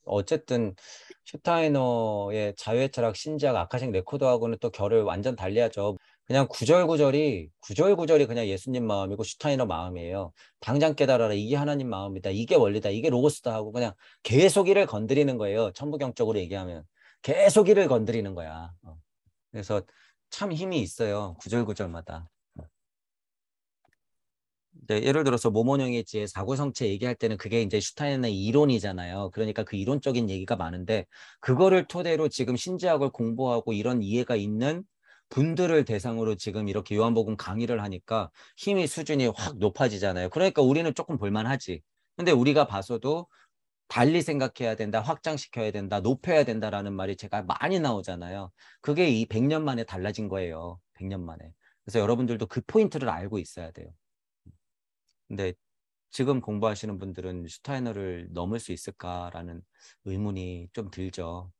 어쨌든 슈타이너의 자유의 철학 신지학 아카식 레코드하고는 또 결을 완전 달리하죠. 그냥 구절구절이 그냥 예수님 마음이고 슈타이너 마음이에요. 당장 깨달아라. 이게 하나님 마음이다. 이게 원리다. 이게 로고스다 하고 그냥 계속 이를 건드리는 거예요. 천부경적으로 얘기하면. 계속 이를 건드리는 거야. 그래서 참 힘이 있어요. 구절구절마다. 이제 예를 들어서 모모뇽의 지혜 사고성체 얘기할 때는 그게 이제 슈타인의 이론이잖아요. 그러니까 그 이론적인 얘기가 많은데 그거를 토대로 지금 신지학을 공부하고 이런 이해가 있는 분들을 대상으로 지금 이렇게 요한복음 강의를 하니까 힘이 수준이 확 높아지잖아요. 그러니까 우리는 조금 볼만하지. 근데 우리가 봐서도 달리 생각해야 된다, 확장시켜야 된다, 높여야 된다라는 말이 제가 많이 나오잖아요. 그게 이 100년 만에 달라진 거예요. 100년 만에. 그래서 여러분들도 그 포인트를 알고 있어야 돼요. 근데 지금 공부하시는 분들은 슈타이너를 넘을 수 있을까라는 의문이 좀 들죠.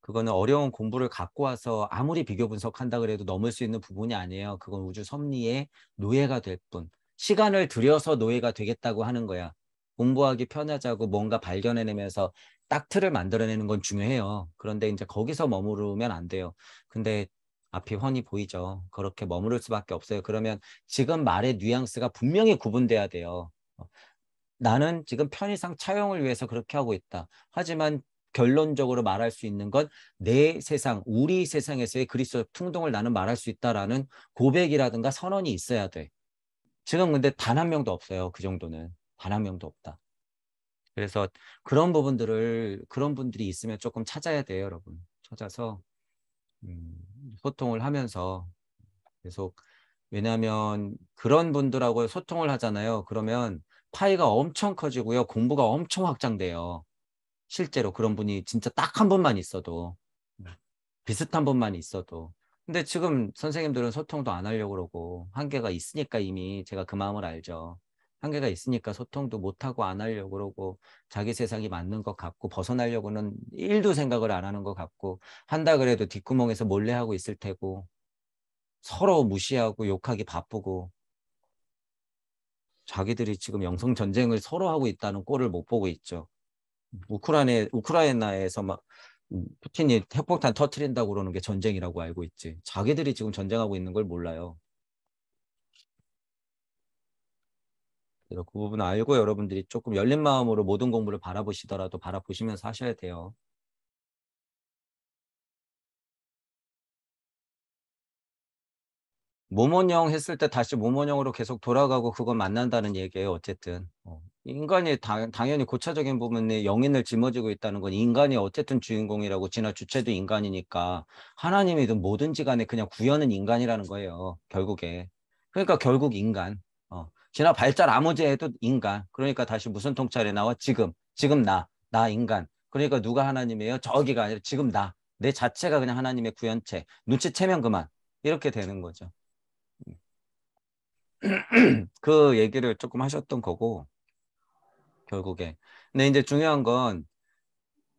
그거는 어려운 공부를 갖고 와서 아무리 비교 분석한다 그래도 넘을 수 있는 부분이 아니에요. 그건 우주 섭리의 노예가 될 뿐. 시간을 들여서 노예가 되겠다고 하는 거야. 공부하기 편하자고 뭔가 발견해내면서 딱 틀을 만들어내는 건 중요해요. 그런데 이제 거기서 머무르면 안 돼요. 근데 앞이 훤히 보이죠. 그렇게 머무를 수밖에 없어요. 그러면 지금 말의 뉘앙스가 분명히 구분돼야 돼요. 나는 지금 편의상 차용을 위해서 그렇게 하고 있다. 하지만 결론적으로 말할 수 있는 건 내 세상, 우리 세상에서의 그리스도적 충동을 나는 말할 수 있다라는 고백이라든가 선언이 있어야 돼. 지금 근데 단 한 명도 없어요. 그 정도는. 단 한 명도 없다. 그래서 그런 분들이 있으면 조금 찾아야 돼요, 여러분. 찾아서 음, 소통을 하면서 계속 왜냐하면 그런 분들하고 소통을 하잖아요. 그러면 파이가 엄청 커지고요. 공부가 엄청 확장돼요. 실제로 그런 분이 진짜 딱 한 분만 있어도 비슷한 분만 있어도 근데 지금 선생님들은 소통도 안 하려고 그러고 한계가 있으니까 이미 제가 그 마음을 알죠. 한계가 있으니까 소통도 못하고 안 하려고 그러고 자기 세상이 맞는 것 같고 벗어나려고는 일도 생각을 안 하는 것 같고 한다 그래도 뒷구멍에서 몰래 하고 있을 테고 서로 무시하고 욕하기 바쁘고 자기들이 지금 영성 전쟁을 서로 하고 있다는 꼴을 못 보고 있죠. 우크라이나에서 막 푸틴이 핵폭탄 터트린다고 그러는 게 전쟁이라고 알고 있지. 자기들이 지금 전쟁하고 있는 걸 몰라요. 그래서 그 부분 알고 여러분들이 조금 열린 마음으로 모든 공부를 바라보시더라도 바라보시면서 하셔야 돼요. 모몬형 했을 때 다시 모몬형으로 계속 돌아가고 그건 만난다는 얘기예요. 어쨌든 인간이 당연히 고차적인 부분에 영인을 짊어지고 있다는 건 인간이 어쨌든 주인공이라고 진화 주체도 인간이니까 하나님이든 뭐든지 간에 그냥 구현은 인간이라는 거예요. 결국에. 그러니까 결국 인간. 진화 발달 아무제 해도 인간. 그러니까 다시 무슨 통찰에 나와? 지금 나 인간. 그러니까 누가 하나님이에요? 저기가 아니라 지금 나. 내 자체가 그냥 하나님의 구현체. 눈치채면 그만. 이렇게 되는 거죠. 그 얘기를 조금 하셨던 거고, 결국에. 근데 이제 중요한 건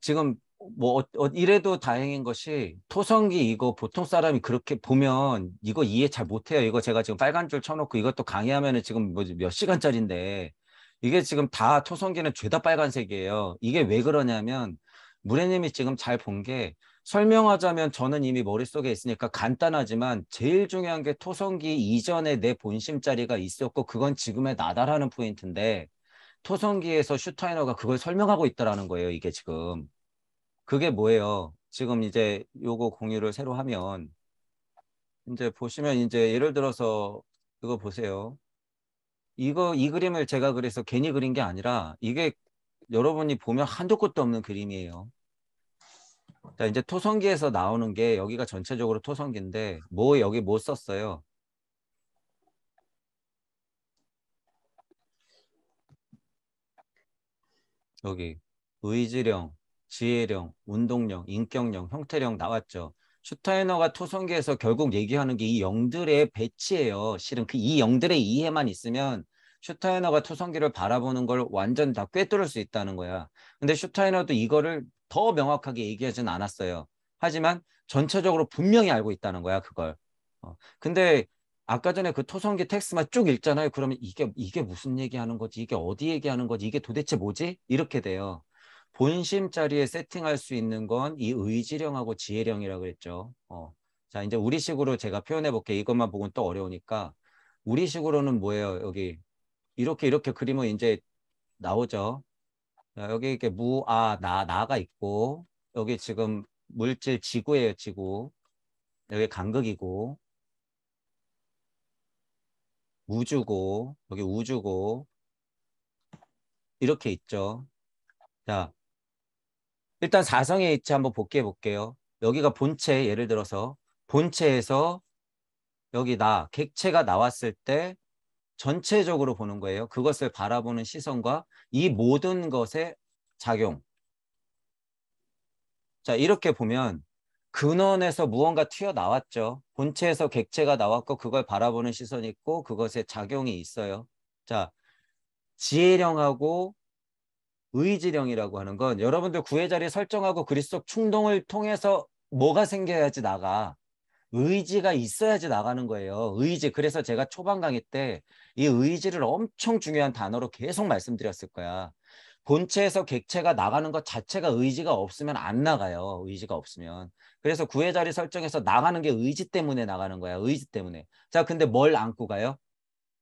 지금 뭐 이래도 다행인 것이 토성기 이거 보통 사람이 그렇게 보면 이거 이해 잘 못해요. 이거 제가 지금 빨간 줄 쳐놓고 이것도 강의하면은 지금 뭐 몇 시간짜리인데 이게 지금 다 토성기는 죄다 빨간색이에요. 이게 왜 그러냐면 무례님이 지금 잘 본 게 설명하자면 저는 이미 머릿속에 있으니까 간단하지만 제일 중요한 게 토성기 이전에 내 본심 자리가 있었고 그건 지금의 나다라는 포인트인데 토성기에서 슈타이너가 그걸 설명하고 있다라는 거예요. 이게 지금. 그게 뭐예요? 지금 이제 요거 공유를 새로 하면 이제 보시면 이제 예를 들어서 이거 보세요. 이 그림을 제가 그래서 괜히 그린 게 아니라 이게 여러분이 보면 한도 끝도 없는 그림이에요. 자, 이제 토성기에서 나오는 게 여기가 전체적으로 토성기인데 여기 뭐 썼어요? 여기 의지령, 지혜령, 운동령, 인격령, 형태령 나왔죠. 슈타이너가 토성기에서 결국 얘기하는 게 이 영들의 배치예요. 실은 그 이 영들의 이해만 있으면 슈타이너가 토성기를 바라보는 걸 완전 다 꿰뚫을 수 있다는 거야. 근데 슈타이너도 이거를 더 명확하게 얘기하진 않았어요. 하지만 전체적으로 분명히 알고 있다는 거야, 그걸. 근데 아까 전에 그 토성기 텍스트만 쭉 읽잖아요. 그러면 이게 무슨 얘기하는 거지? 이게 어디 얘기하는 거지? 이게 도대체 뭐지? 이렇게 돼요. 본심 자리에 세팅할 수 있는 건 이 의지령하고 지혜령이라고 그랬죠. 자, 이제 우리식으로 제가 표현해 볼게요. 이것만 보고는 또 어려우니까. 우리식으로는 뭐예요? 여기 이렇게 그리면 이제 나오죠. 자, 여기 이렇게 나가 있고, 여기 지금 물질 지구예요, 지구. 여기 간극이고, 우주고, 여기 우주고, 이렇게 있죠. 자, 일단 사성의 이치 한번 복귀해 볼게요. 여기가 본체, 예를 들어서 본체에서 여기 객체가 나왔을 때 전체적으로 보는 거예요. 그것을 바라보는 시선과 이 모든 것의 작용. 자, 이렇게 보면 근원에서 무언가 튀어나왔죠. 본체에서 객체가 나왔고 그걸 바라보는 시선이 있고 그것의 작용이 있어요. 자, 지혜령하고 의지령이라고 하는 건 여러분들 구의 자리 설정하고 그리 속 충동을 통해서 뭐가 생겨야지 나가. 의지가 있어야지 나가는 거예요. 의지. 그래서 제가 초반 강의 때 이 의지를 엄청 중요한 단어로 계속 말씀드렸을 거야. 본체에서 객체가 나가는 것 자체가 의지가 없으면 안 나가요. 의지가 없으면. 그래서 구의 자리 설정에서 나가는 게 의지 때문에 나가는 거야. 의지 때문에. 자, 근데 뭘 안고 가요?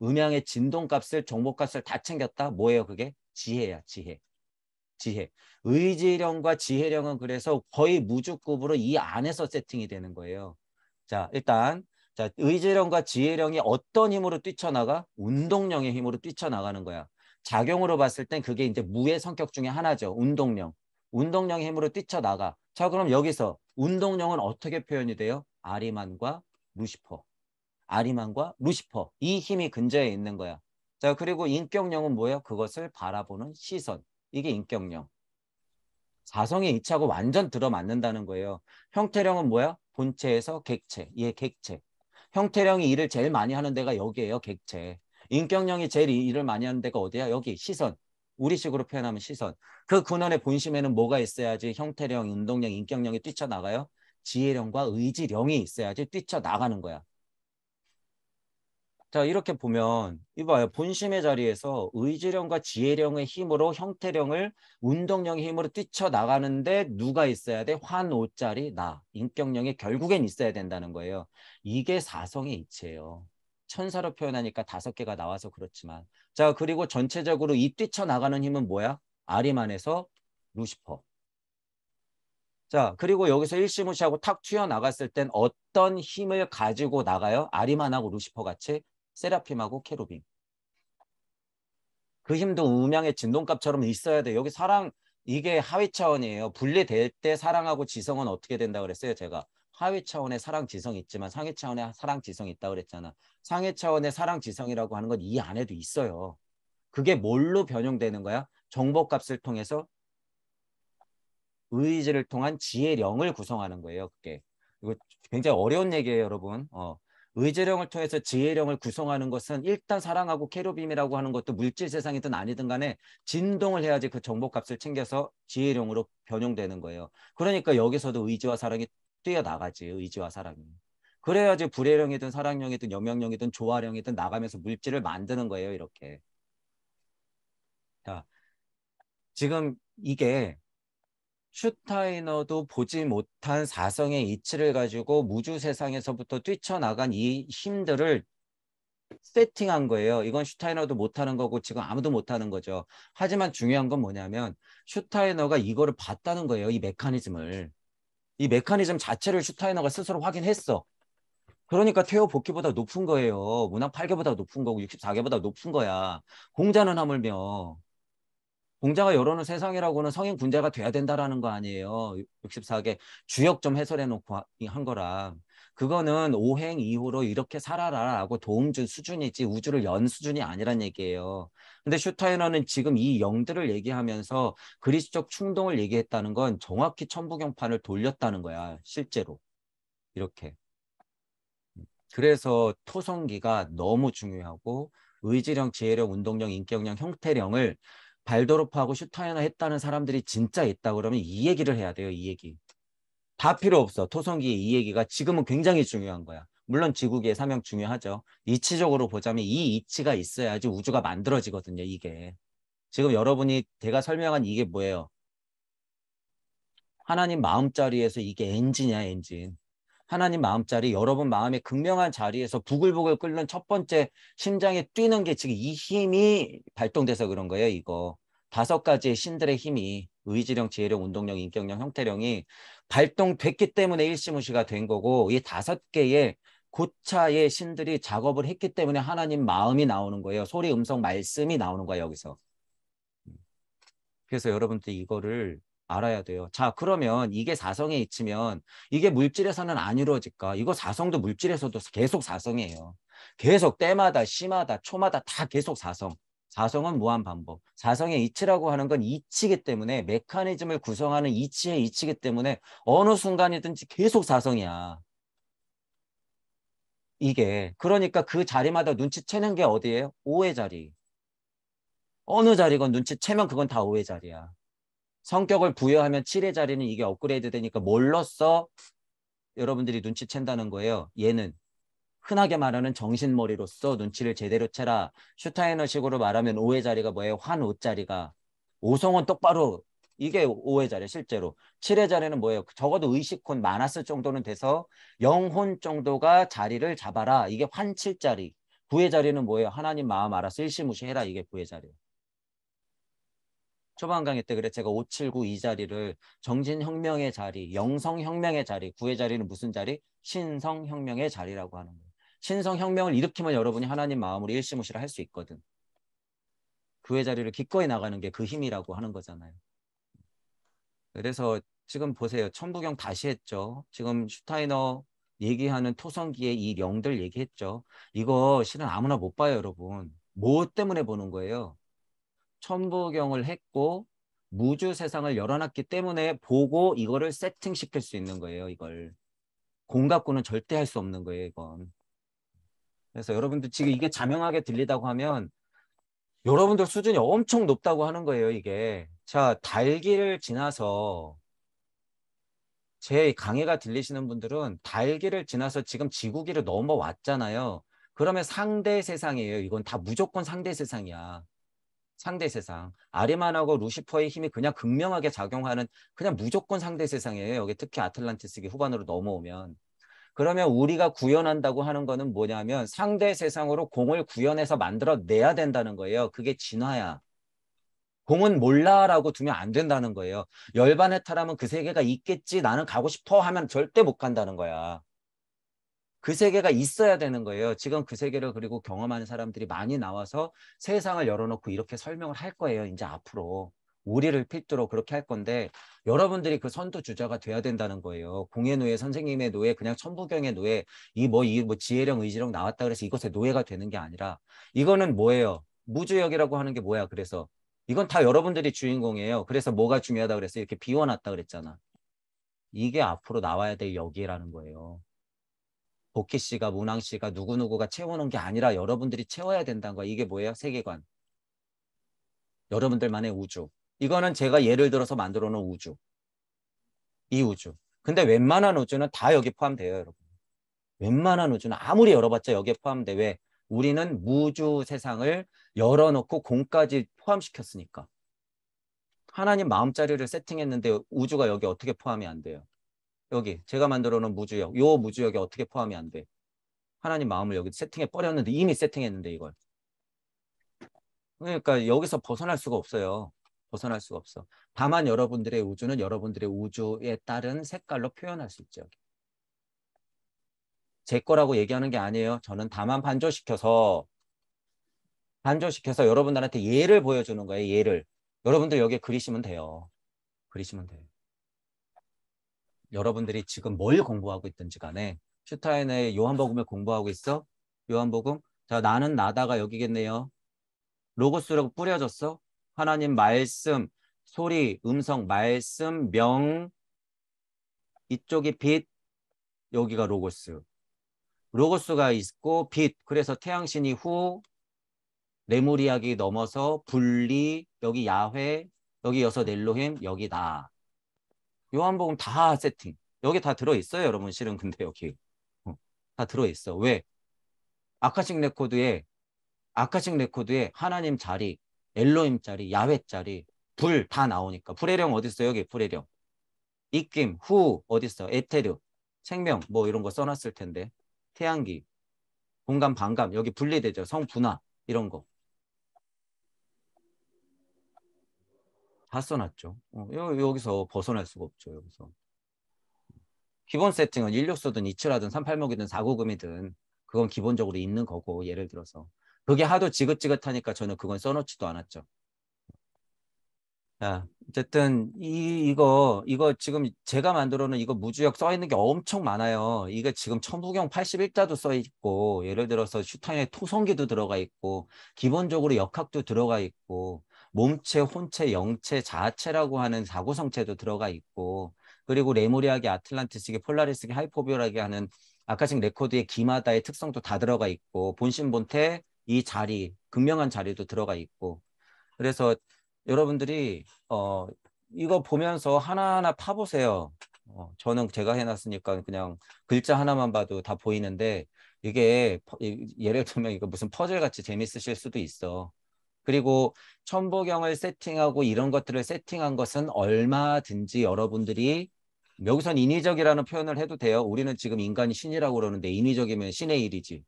음양의 진동값을, 정보값을 다 챙겼다? 뭐예요, 그게? 지혜야, 지혜. 지혜. 의지령과 지혜령은 그래서 거의 무주급으로 이 안에서 세팅이 되는 거예요. 자, 일단 의지령과 지혜령이 어떤 힘으로 뛰쳐나가? 운동령의 힘으로 뛰쳐나가는 거야. 작용으로 봤을 땐 그게 이제 무의 성격 중에 하나죠. 운동령. 운동령의 힘으로 뛰쳐나가. 자, 그럼 여기서 운동령은 어떻게 표현이 돼요? 아리만과 루시퍼. 아리만과 루시퍼. 이 힘이 근저에 있는 거야. 자, 그리고 인격령은 뭐예요? 그것을 바라보는 시선. 이게 인격령. 사성의 이치하고 완전 들어맞는다는 거예요. 형태령은 뭐야? 본체에서 객체. 얘 객체. 형태령이 일을 제일 많이 하는 데가 여기에요. 객체. 인격령이 제일 일을 많이 하는 데가 어디야? 여기 시선. 우리식으로 표현하면 시선. 그 근원의 본심에는 뭐가 있어야지 형태령, 운동령, 인격령이 뛰쳐나가요? 지혜령과 의지령이 있어야지 뛰쳐나가는 거야. 자, 이렇게 보면 이봐요. 본심의 자리에서 의지령과 지혜령의 힘으로 형태령을 운동령의 힘으로 뛰쳐나가는데 누가 있어야 돼? 환오짜리 나. 인격령이 결국엔 있어야 된다는 거예요. 이게 사성의 이치예요. 천사로 표현하니까 5개가 나와서 그렇지만. 자, 그리고 전체적으로 이 뛰쳐나가는 힘은 뭐야? 아리만에서 루시퍼. 자, 그리고 여기서 일시무시하고 탁 튀어나갔을 땐 어떤 힘을 가지고 나가요? 아리만하고 루시퍼 같이 세라핌하고 케루빔. 그 힘도 음양의 진동값처럼 있어야 돼. 여기 사랑, 이게 하위 차원이에요. 분리될 때 사랑하고 지성은 어떻게 된다 그랬어요? 제가 하위 차원의 사랑 지성이 있지만 상위 차원의 사랑 지성이 있다 그랬잖아. 상위 차원의 사랑 지성이라고 하는 건 이 안에도 있어요. 그게 뭘로 변형되는 거야? 정보값을 통해서 의지를 통한 지혜령을 구성하는 거예요. 그게. 이거 굉장히 어려운 얘기예요, 여러분. 의지령을 통해서 지혜령을 구성하는 것은 일단 사랑하고 케루빔이라고 하는 것도 물질 세상이든 아니든 간에 진동을 해야지 그 정보값을 챙겨서 지혜령으로 변용되는 거예요. 그러니까 여기서도 의지와 사랑이 뛰어나가지. 의지와 사랑이. 그래야지 불혜령이든 사랑령이든 염영령이든 조화령이든 나가면서 물질을 만드는 거예요. 이렇게. 자, 지금 이게 슈타이너도 보지 못한 사성의 이치를 가지고 무주 세상에서부터 뛰쳐나간 이 힘들을 세팅한 거예요. 이건 슈타이너도 못하는 거고 지금 아무도 못하는 거죠. 하지만 중요한 건 뭐냐면 슈타이너가 이거를 봤다는 거예요. 이 메커니즘을. 이 메커니즘 자체를 슈타이너가 스스로 확인했어. 그러니까 태호 복귀보다 높은 거예요. 문학 8개보다 높은 거고 64개보다 높은 거야. 공자는 하물며. 공자가 열어놓은 세상이라고는 성인 군자가 돼야 된다라는 거 아니에요. 64개 주역 좀 해설해 놓고 한 거라. 그거는 오행 이후로 이렇게 살아라라고 도움 준 수준이지 우주를 연 수준이 아니란 얘기예요. 근데 슈타이너는 지금 이 영들을 얘기하면서 그리스적 충동을 얘기했다는 건 정확히 천부경판을 돌렸다는 거야. 실제로. 이렇게. 그래서 토성기가 너무 중요하고 의지령, 지혜령, 운동령, 인격령, 형태령을 발도르프하고 슈타이너 했다는 사람들이 진짜 있다 그러면 이 얘기를 해야 돼요. 이 얘기. 다 필요 없어. 토성기의 이 얘기가 지금은 굉장히 중요한 거야. 물론 지구기의 사명 중요하죠. 이치적으로 보자면 이 이치가 있어야지 우주가 만들어지거든요. 이게. 지금 여러분이 제가 설명한 이게 뭐예요? 하나님 마음자리에서 이게 엔진이야, 엔진. 하나님 마음자리, 여러분 마음의 극명한 자리에서 부글부글 끓는 첫 번째 심장에 뛰는 게 지금 이 힘이 발동돼서 그런 거예요, 이거. 5가지의 신들의 힘이 의지령, 지혜령, 운동령, 인격령, 형태령이 발동됐기 때문에 일시무시가 된 거고 이 5개의 고차의 신들이 작업을 했기 때문에 하나님 마음이 나오는 거예요. 소리, 음성, 말씀이 나오는 거예요, 여기서. 그래서 여러분들 이거를 알아야 돼요. 자, 그러면 이게 사성에 있으면 이게 물질에서는 안 이루어질까? 이거 사성도 물질에서도 계속 사성이에요. 계속 때마다, 시마다, 초마다 다 계속 사성. 사성은 무한반복. 사성의 이치라고 하는 건 이치이기 때문에 메커니즘을 구성하는 이치의 이치이기 때문에 어느 순간이든지 계속 사성이야. 이게. 그러니까 그 자리마다 눈치채는 게 어디예요? 5의 자리. 어느 자리건 눈치채면 그건 다 5의 자리야. 성격을 부여하면 7의 자리는 이게 업그레이드 되니까 뭘로써 여러분들이 눈치챈다는 거예요. 얘는 흔하게 말하는 정신머리로서 눈치를 제대로 채라. 슈타이너식으로 말하면 5의 자리가 뭐예요? 환 5자리가. 오성은 똑바로 이게 5의 자리 실제로. 7의 자리는 뭐예요? 적어도 의식혼 많았을 정도는 돼서 영혼 정도가 자리를 잡아라. 이게 환 7자리. 9의 자리는 뭐예요? 하나님 마음 알아서 일시무시해라. 이게 9의 자리예요. 초반 강의 때 그래 제가 579 이 자리를 정신혁명의 자리, 영성혁명의 자리, 구의 자리는 무슨 자리? 신성혁명의 자리라고 하는 거예요. 신성혁명을 일으키면 여러분이 하나님 마음으로 일시무시를 할 수 있거든. 구의 자리를 기꺼이 나가는 게 그 힘이라고 하는 거잖아요. 그래서 지금 보세요. 천부경 다시 했죠. 지금 슈타이너 얘기하는 토성기의 이 영들 얘기했죠. 이거 실은 아무나 못 봐요, 여러분. 뭐 때문에 보는 거예요? 천부경을 했고 무주 세상을 열어놨기 때문에 보고 이거를 세팅시킬 수 있는 거예요. 이걸. 공 갖고는 절대 할 수 없는 거예요. 이건. 그래서 여러분들 지금 이게 자명하게 들리다고 하면 여러분들 수준이 엄청 높다고 하는 거예요. 이게. 자, 달기를 지나서 제 강의가 들리시는 분들은 달기를 지나서 지금 지구기를 넘어왔잖아요. 그러면 상대 세상이에요. 이건 다 무조건 상대 세상이야. 상대 세상. 아리만하고 루시퍼의 힘이 그냥 극명하게 작용하는 그냥 무조건 상대 세상이에요. 여기 특히 아틀란티스기 후반으로 넘어오면. 그러면 우리가 구현한다고 하는 거는 뭐냐면 상대 세상으로 공을 구현해서 만들어내야 된다는 거예요. 그게 진화야. 공은 몰라라고 두면 안 된다는 거예요. 열반의 타라면 그 세계가 있겠지. 나는 가고 싶어 하면 절대 못 간다는 거야. 그 세계가 있어야 되는 거예요. 지금 그 세계를 그리고 경험하는 사람들이 많이 나와서 세상을 열어놓고 이렇게 설명을 할 거예요. 이제 앞으로. 우리를 필두로 그렇게 할 건데 여러분들이 그 선두주자가 돼야 된다는 거예요. 공의 노예, 선생님의 노예, 그냥 천부경의 노예, 이 뭐 지혜령, 의지령 나왔다 그래서 이것의 노예가 되는 게 아니라 이거는 뭐예요? 무주역이라고 하는 게 뭐야? 그래서 이건 다 여러분들이 주인공이에요. 그래서 뭐가 중요하다 그랬어? 이렇게 비워놨다 그랬잖아. 이게 앞으로 나와야 될 역이라는 거예요. 복희 씨가 문항 씨가 누구누구가 채워놓은 게 아니라 여러분들이 채워야 된다는 거야. 이게 뭐예요? 세계관. 여러분들만의 우주. 이거는 제가 예를 들어서 만들어 놓은 우주. 이 우주. 근데 웬만한 우주는 다 여기 포함돼요, 여러분. 웬만한 우주는 아무리 열어봤자 여기에 포함돼. 왜? 우리는 무주 세상을 열어놓고 공까지 포함시켰으니까. 하나님 마음자리를 세팅했는데 우주가 여기 어떻게 포함이 안 돼요? 여기 제가 만들어 놓은 무주역. 요 무주역이 어떻게 포함이 안 돼? 하나님 마음을 여기 세팅해 버렸는데 이미 세팅했는데 이걸. 그러니까 여기서 벗어날 수가 없어요. 벗어날 수가 없어. 다만 여러분들의 우주는 여러분들의 우주에 따른 색깔로 표현할 수 있죠. 제 거라고 얘기하는 게 아니에요. 저는 다만 반조시켜서 여러분들한테 예를 보여주는 거예요. 예를. 여러분들 여기에 그리시면 돼요. 그리시면 돼요. 여러분들이 지금 뭘 공부하고 있든지 간에 슈타인의 요한복음을 공부하고 있어? 요한복음? 자, 나는 나다가 여기겠네요. 로고스라고 뿌려졌어? 하나님 말씀, 소리, 음성, 말씀, 명, 이쪽이 빛, 여기가 로고스. 로고스가 있고 빛, 그래서 태양신이 후, 레무리아기 넘어서 분리, 여기 야훼, 여기 여섯 엘로힘, 여기 나. 요한복음 다 세팅. 여기 다 들어있어요, 여러분. 실은 근데 여기. 어, 다 들어있어. 왜? 아카식 레코드에 하나님 자리, 엘로힘 자리, 야훼 자리, 불 다 나오니까. 불의령 어디 있어? 여기 불의령. 입김, 후 어디 있어? 에테르, 생명 뭐 이런 거 써놨을 텐데. 태양기, 공감, 반감 여기 분리되죠. 성분화 이런 거 다 써놨죠. 여기서 벗어날 수가 없죠. 여기서. 기본 세팅은 16소든 27하든 38목이든 4구금이든 그건 기본적으로 있는 거고 예를 들어서 그게 하도 지긋지긋하니까 저는 그건 써놓지도 않았죠. 자, 어쨌든 이거 지금 제가 만들어 놓은 이거 무주역 써 있는 게 엄청 많아요. 이게 지금 천부경 81자도 써 있고 예를 들어서 슈타인의 토성기도 들어가 있고 기본적으로 역학도 들어가 있고 몸체, 혼체, 영체, 자아체라고 하는 사고성체도 들어가 있고 그리고 레무리아계, 아틀란티스계, 폴라리스계, 하이포비오라게 하는 아카식 레코드의 기마다의 특성도 다 들어가 있고 본신 본태 이 자리, 극명한 자리도 들어가 있고 그래서 여러분들이 이거 보면서 하나하나 파보세요. 저는 제가 해놨으니까 그냥 글자 하나만 봐도 다 보이는데 이게 예를 들면 이거 무슨 퍼즐 같이 재밌으실 수도 있어. 그리고 천부경을 세팅하고 이런 것들을 세팅한 것은 얼마든지 여러분들이 여기선 인위적이라는 표현을 해도 돼요. 우리는 지금 인간이 신이라고 그러는데 인위적이면 신의 일이지.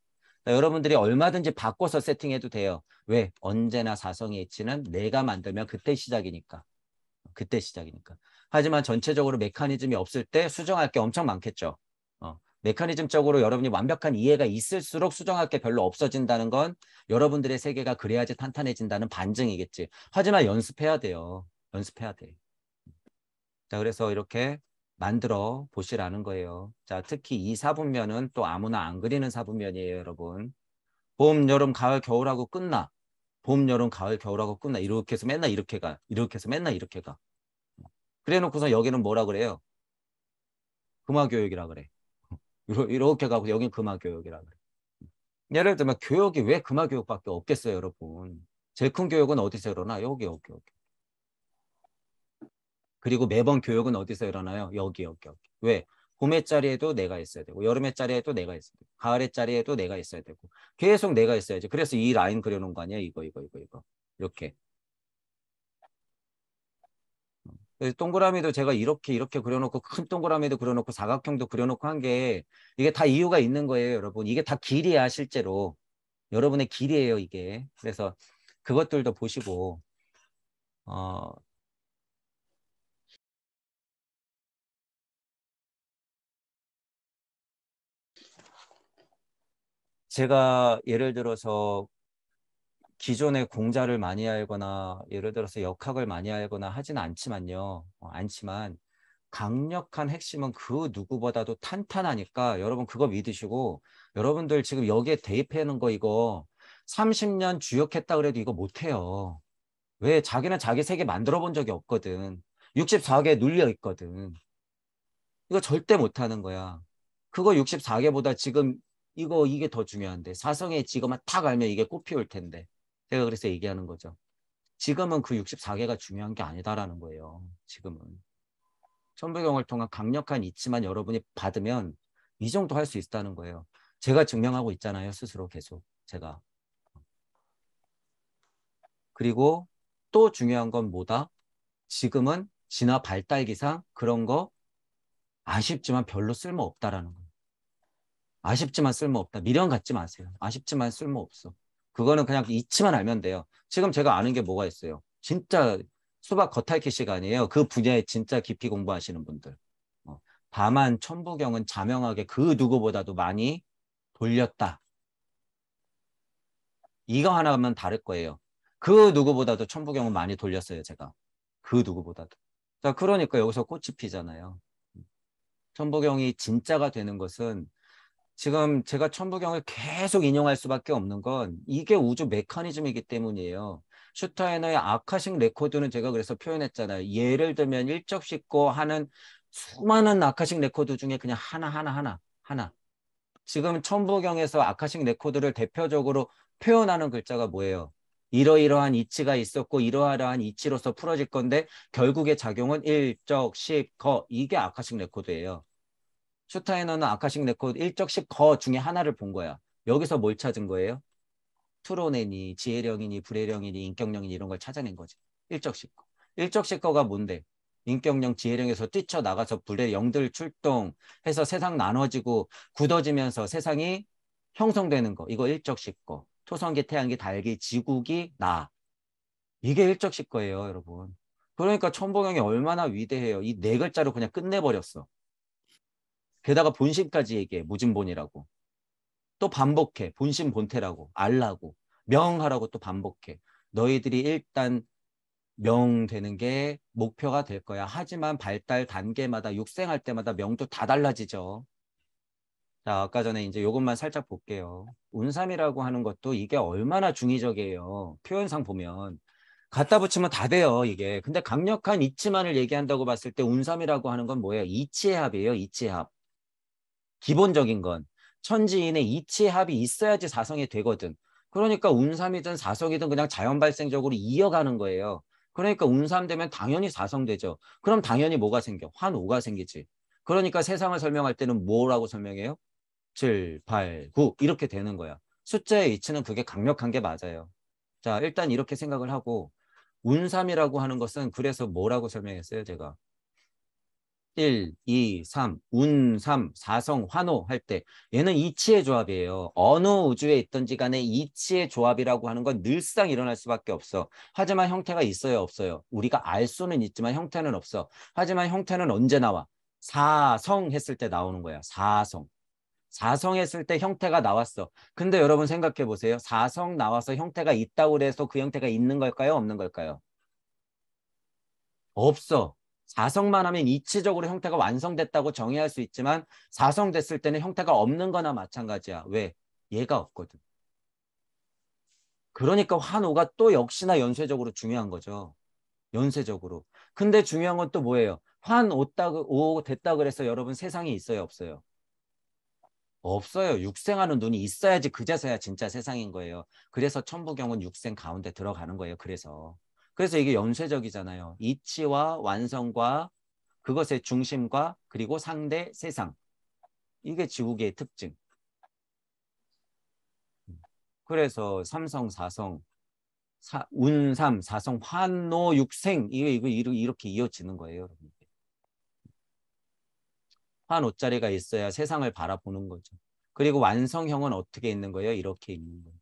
여러분들이 얼마든지 바꿔서 세팅해도 돼요. 왜? 언제나 사성의 이치는 내가 만들면 그때 시작이니까. 그때 시작이니까. 하지만 전체적으로 메커니즘이 없을 때 수정할 게 엄청 많겠죠. 메커니즘적으로 여러분이 완벽한 이해가 있을수록 수정할 게 별로 없어진다는 건 여러분들의 세계가 그래야지 탄탄해진다는 반증이겠지. 하지만 연습해야 돼요. 연습해야 돼. 자, 그래서 이렇게 만들어 보시라는 거예요. 자, 특히 이 사분면은 또 아무나 안 그리는 사분면이에요, 여러분. 봄, 여름, 가을, 겨울하고 끝나. 봄, 여름, 가을, 겨울하고 끝나. 이렇게 해서 맨날 이렇게 가. 이렇게 해서 맨날 이렇게 가. 그래 놓고서 여기는 뭐라 그래요? 금화교육이라 그래. 이렇게 가고 여긴 금화교육이라 그래. 예를 들면 교육이 왜 금화교육밖에 없겠어요, 여러분. 제일 큰 교육은 어디서 일어나? 여기. 그리고 매번 교육은 어디서 일어나요? 여기. 왜? 봄의 자리에도 내가 있어야 되고 여름의 자리에도 내가 있어야 되고 가을의 자리에도 내가 있어야 되고 계속 내가 있어야지. 그래서 이 라인 그려놓은 거 아니야? 이거. 이렇게. 동그라미도 제가 이렇게 그려놓고 큰 동그라미도 그려놓고 사각형도 그려놓고 한 게 이게 다 이유가 있는 거예요, 여러분. 이게 다 길이야, 실제로. 여러분의 길이에요, 이게. 그래서 그것들도 보시고 어, 제가 예를 들어서 기존에 공자를 많이 알거나 예를 들어서 역학을 많이 알거나 하진 않지만요. 않지만 강력한 핵심은 그 누구보다도 탄탄하니까 여러분 그거 믿으시고 여러분들 지금 여기에 대입하는 거 이거 30년 주역했다 그래도 이거 못해요. 왜? 자기는 자기 세계 만들어 본 적이 없거든. 64개 눌려 있거든. 이거 절대 못하는 거야. 그거 64개보다 지금 이게 더 중요한데 사성의 지금만 탁 알면 이게 꽃피울 텐데 제가 그래서 얘기하는 거죠. 지금은 그 64개가 중요한 게 아니다라는 거예요. 지금은. 천부경을 통한 강력한 이치만 여러분이 받으면 이 정도 할 수 있다는 거예요. 제가 증명하고 있잖아요. 스스로 계속 제가. 그리고 또 중요한 건 뭐다? 지금은 진화 발달기상 그런 거 아쉽지만 별로 쓸모없다라는 거예요. 아쉽지만 쓸모없다. 미련 갖지 마세요. 아쉽지만 쓸모없어. 그거는 그냥 이치만 알면 돼요. 지금 제가 아는 게 뭐가 있어요. 진짜 수박 겉핥기 시간이에요. 그 분야에 진짜 깊이 공부하시는 분들. 어, 다만 천부경은 자명하게 그 누구보다도 많이 돌렸다. 이거 하나면 다를 거예요. 그 누구보다도 천부경은 많이 돌렸어요, 제가. 그 누구보다도. 자, 그러니까 여기서 꽃이 피잖아요. 천부경이 진짜가 되는 것은 지금 제가 천부경을 계속 인용할 수밖에 없는 건 이게 우주 메커니즘이기 때문이에요. 슈타이너의 아카식 레코드는 제가 그래서 표현했잖아요. 예를 들면 일적 싣고 하는 수많은 아카식 레코드 중에 그냥 하나. 지금 천부경에서 아카식 레코드를 대표적으로 표현하는 글자가 뭐예요? 이러이러한 이치가 있었고 이러이러한 이치로서 풀어질 건데 결국의 작용은 일적 십 거 이게 아카식 레코드예요. 슈타이너는 아카식 레코드 일적식 거 중에 하나를 본 거야. 여기서 뭘 찾은 거예요? 트로네니, 지혜령이니, 불혜령이니, 인격령이니 이런 걸 찾아낸 거지. 일적식 거. 일적식 거가 뭔데? 인격령, 지혜령에서 뛰쳐나가서 불의 영들 출동해서 세상 나눠지고 굳어지면서 세상이 형성되는 거. 이거 일적식 거. 토성기, 태양기, 달기, 지국이 나. 이게 일적식 거예요, 여러분. 그러니까 천보경이 얼마나 위대해요. 이 네 글자로 그냥 끝내버렸어. 게다가 본심까지 얘기해. 무진본이라고. 또 반복해. 본심 본태라고. 알라고. 명하라고 또 반복해. 너희들이 일단 명 되는 게 목표가 될 거야. 하지만 발달 단계마다 육생할 때마다 명도 다 달라지죠. 자, 아까 전에 이제 이것만 살짝 볼게요. 운삼이라고 하는 것도 이게 얼마나 중의적이에요. 표현상 보면. 갖다 붙이면 다 돼요, 이게. 근데 강력한 이치만을 얘기한다고 봤을 때 운삼이라고 하는 건 뭐예요? 이치의 합이에요, 이치의 합. 기본적인 건. 천지인의 이치의 합이 있어야지 사성이 되거든. 그러니까 운삼이든 사성이든 그냥 자연 발생적으로 이어가는 거예요. 그러니까 운삼 되면 당연히 사성 되죠. 그럼 당연히 뭐가 생겨? 환오가 생기지. 그러니까 세상을 설명할 때는 뭐라고 설명해요? 7, 8, 9 이렇게 되는 거야. 숫자의 이치는 그게 강력한 게 맞아요. 자, 일단 이렇게 생각을 하고 운삼이라고 하는 것은 그래서 뭐라고 설명했어요, 제가? 1, 2, 3, 운삼, 사성, 환호 할 때 얘는 이치의 조합이에요. 어느 우주에 있든지 간에 이치의 조합이라고 하는 건 늘상 일어날 수밖에 없어. 하지만 형태가 있어요, 없어요? 우리가 알 수는 있지만 형태는 없어. 하지만 형태는 언제 나와? 사성 했을 때 나오는 거야. 사성. 사성 했을 때 형태가 나왔어. 근데 여러분 생각해 보세요. 사성 나와서 형태가 있다고 그래서 그 형태가 있는 걸까요? 없는 걸까요? 없어. 사성만 하면 이치적으로 형태가 완성됐다고 정의할 수 있지만 사성됐을 때는 형태가 없는 거나 마찬가지야. 왜? 얘가 없거든. 그러니까 환호가 또 역시나 연쇄적으로 중요한 거죠. 연쇄적으로. 근데 중요한 건 또 뭐예요? 오 됐다 그래서 여러분 세상이 있어요, 없어요? 없어요. 육생하는 눈이 있어야지 그제서야 진짜 세상인 거예요. 그래서 천부경은 육생 가운데 들어가는 거예요. 그래서 이게 연쇄적이잖아요. 이치와 완성과 그것의 중심과 그리고 상대 세상. 이게 지구계의 특징. 그래서 삼성, 사성, 운삼, 사성, 환노, 육생 이거 이렇게 이어지는 거예요, 여러분. 환오자리가 있어야 세상을 바라보는 거죠. 그리고 완성형은 어떻게 있는 거예요? 이렇게 있는 거예요.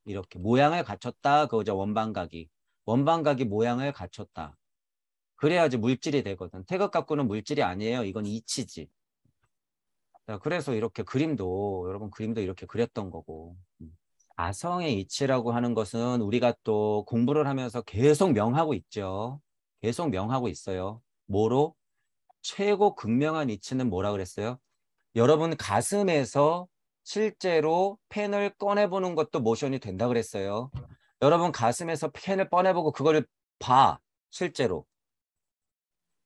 이렇게 모양을 갖췄다. 그거죠. 원방각이. 원방각이 모양을 갖췄다. 그래야지 물질이 되거든. 태극 갖고는 물질이 아니에요. 이건 이치지. 자, 그래서 이렇게 그림도 여러분 그림도 이렇게 그렸던 거고. 아성의 이치라고 하는 것은 우리가 또 공부를 하면서 계속 명하고 있죠. 계속 명하고 있어요. 뭐로? 최고 극명한 이치는 뭐라 그랬어요? 여러분 가슴에서 실제로 펜을 꺼내보는 것도 모션이 된다 그랬어요. 여러분 가슴에서 펜을 꺼내보고 그거를 봐. 실제로.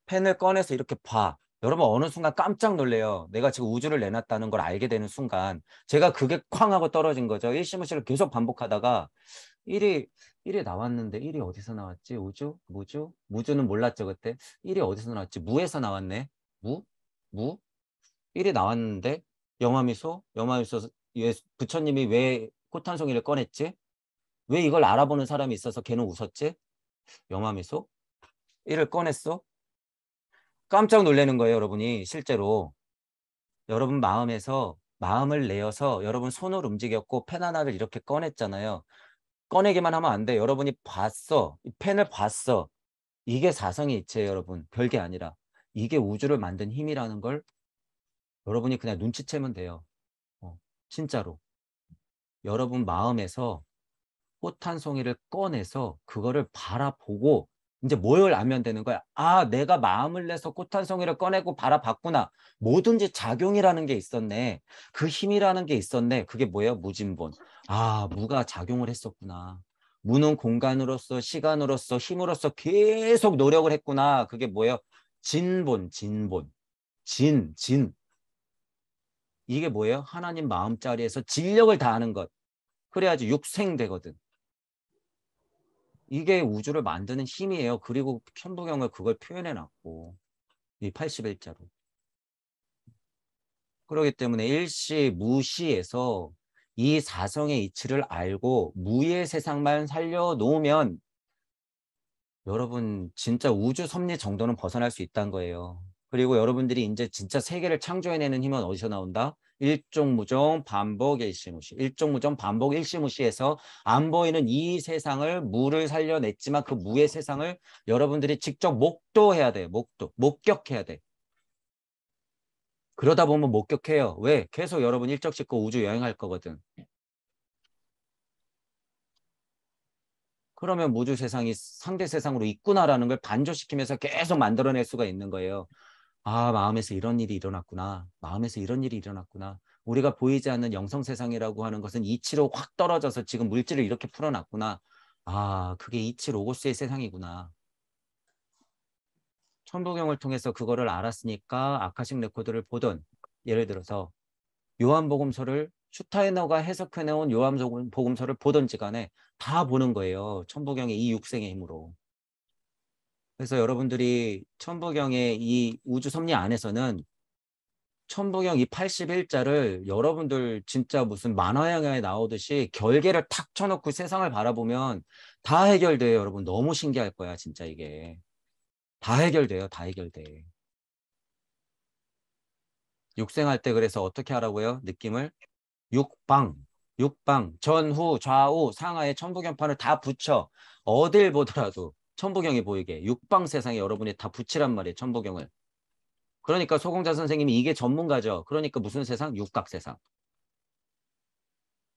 펜을 꺼내서 이렇게 봐. 여러분 어느 순간 깜짝 놀래요. 내가 지금 우주를 내놨다는 걸 알게 되는 순간 제가 그게 쾅 하고 떨어진 거죠. 일시무시를 계속 반복하다가 1이 1이 나왔는데 1이 어디서 나왔지? 우주? 무주? 무주는 몰랐죠 그때. 1이 어디서 나왔지? 무에서 나왔네. 무? 무? 1이 나왔는데 영화미소? 영화미소 부처님이 왜 꽃한송이를 꺼냈지? 왜 이걸 알아보는 사람이 있어서 걔는 웃었지? 영화미소? 1을 꺼냈어? 깜짝 놀라는 거예요, 여러분이 실제로. 여러분 마음에서 마음을 내어서 여러분 손을 움직였고 펜 하나를 이렇게 꺼냈잖아요. 꺼내기만 하면 안 돼. 여러분이 봤어. 이 펜을 봤어. 이게 사성의 이치예요, 여러분. 별게 아니라. 이게 우주를 만든 힘이라는 걸 여러분이 그냥 눈치채면 돼요. 진짜로. 여러분 마음에서 꽃 한 송이를 꺼내서 그거를 바라보고 이제 뭘 알면 되는 거야. 아, 내가 마음을 내서 꽃 한 송이를 꺼내고 바라봤구나. 뭐든지 작용이라는 게 있었네. 그 힘이라는 게 있었네. 그게 뭐예요? 무진본. 아, 무가 작용을 했었구나. 무는 공간으로서 시간으로서 힘으로서 계속 노력을 했구나. 그게 뭐예요? 진본, 진본. 진. 이게 뭐예요? 하나님 마음자리에서 진력을 다하는 것. 그래야지 육생되거든. 이게 우주를 만드는 힘이에요. 그리고 천부경을 그걸 표현해 놨고 이 81자로. 그렇기 때문에 일시 무시에서 이 사성의 이치를 알고 무의 세상만 살려놓으면 여러분 진짜 우주 섭리 정도는 벗어날 수 있다는 거예요. 그리고 여러분들이 이제 진짜 세계를 창조해내는 힘은 어디서 나온다? 일종무종 반복 일시무시. 일종무종 반복 일시무시에서 안 보이는 이 세상을 무를 살려냈지만 그 무의 세상을 여러분들이 직접 목도해야 돼요. 목격해야 돼. 그러다 보면 목격해요. 왜? 계속 여러분 일적 싣고 우주 여행할 거거든. 그러면 우주 세상이 상대 세상으로 있구나라는 걸 반조시키면서 계속 만들어낼 수가 있는 거예요. 아, 마음에서 이런 일이 일어났구나. 마음에서 이런 일이 일어났구나. 우리가 보이지 않는 영성 세상이라고 하는 것은 이치로 확 떨어져서 지금 물질을 이렇게 풀어놨구나. 아, 그게 이치 로고스의 세상이구나. 천부경을 통해서 그거를 알았으니까 아카식 레코드를 보던 예를 들어서 요한복음서를 슈타이너가 해석해내온 요한복음서를 보던지 간에 다 보는 거예요. 천부경의 이 육생의 힘으로. 그래서 여러분들이 천부경의 이 우주 섭리 안에서는 천부경 이 81자를 여러분들 진짜 무슨 만화 영화에 나오듯이 결계를 탁 쳐놓고 세상을 바라보면 다 해결돼요. 여러분 너무 신기할 거야 진짜 이게. 다 해결돼요. 다 해결돼. 육생할 때 그래서 어떻게 하라고요? 느낌을 육방 전후 좌우 상하에 천부경판을 다 붙여 어딜 보더라도 천부경이 보이게 육방 세상에 여러분이 다 붙이란 말이에요. 천부경을. 그러니까 소공자 선생님이 이게 전문가죠. 그러니까 무슨 세상? 육각 세상.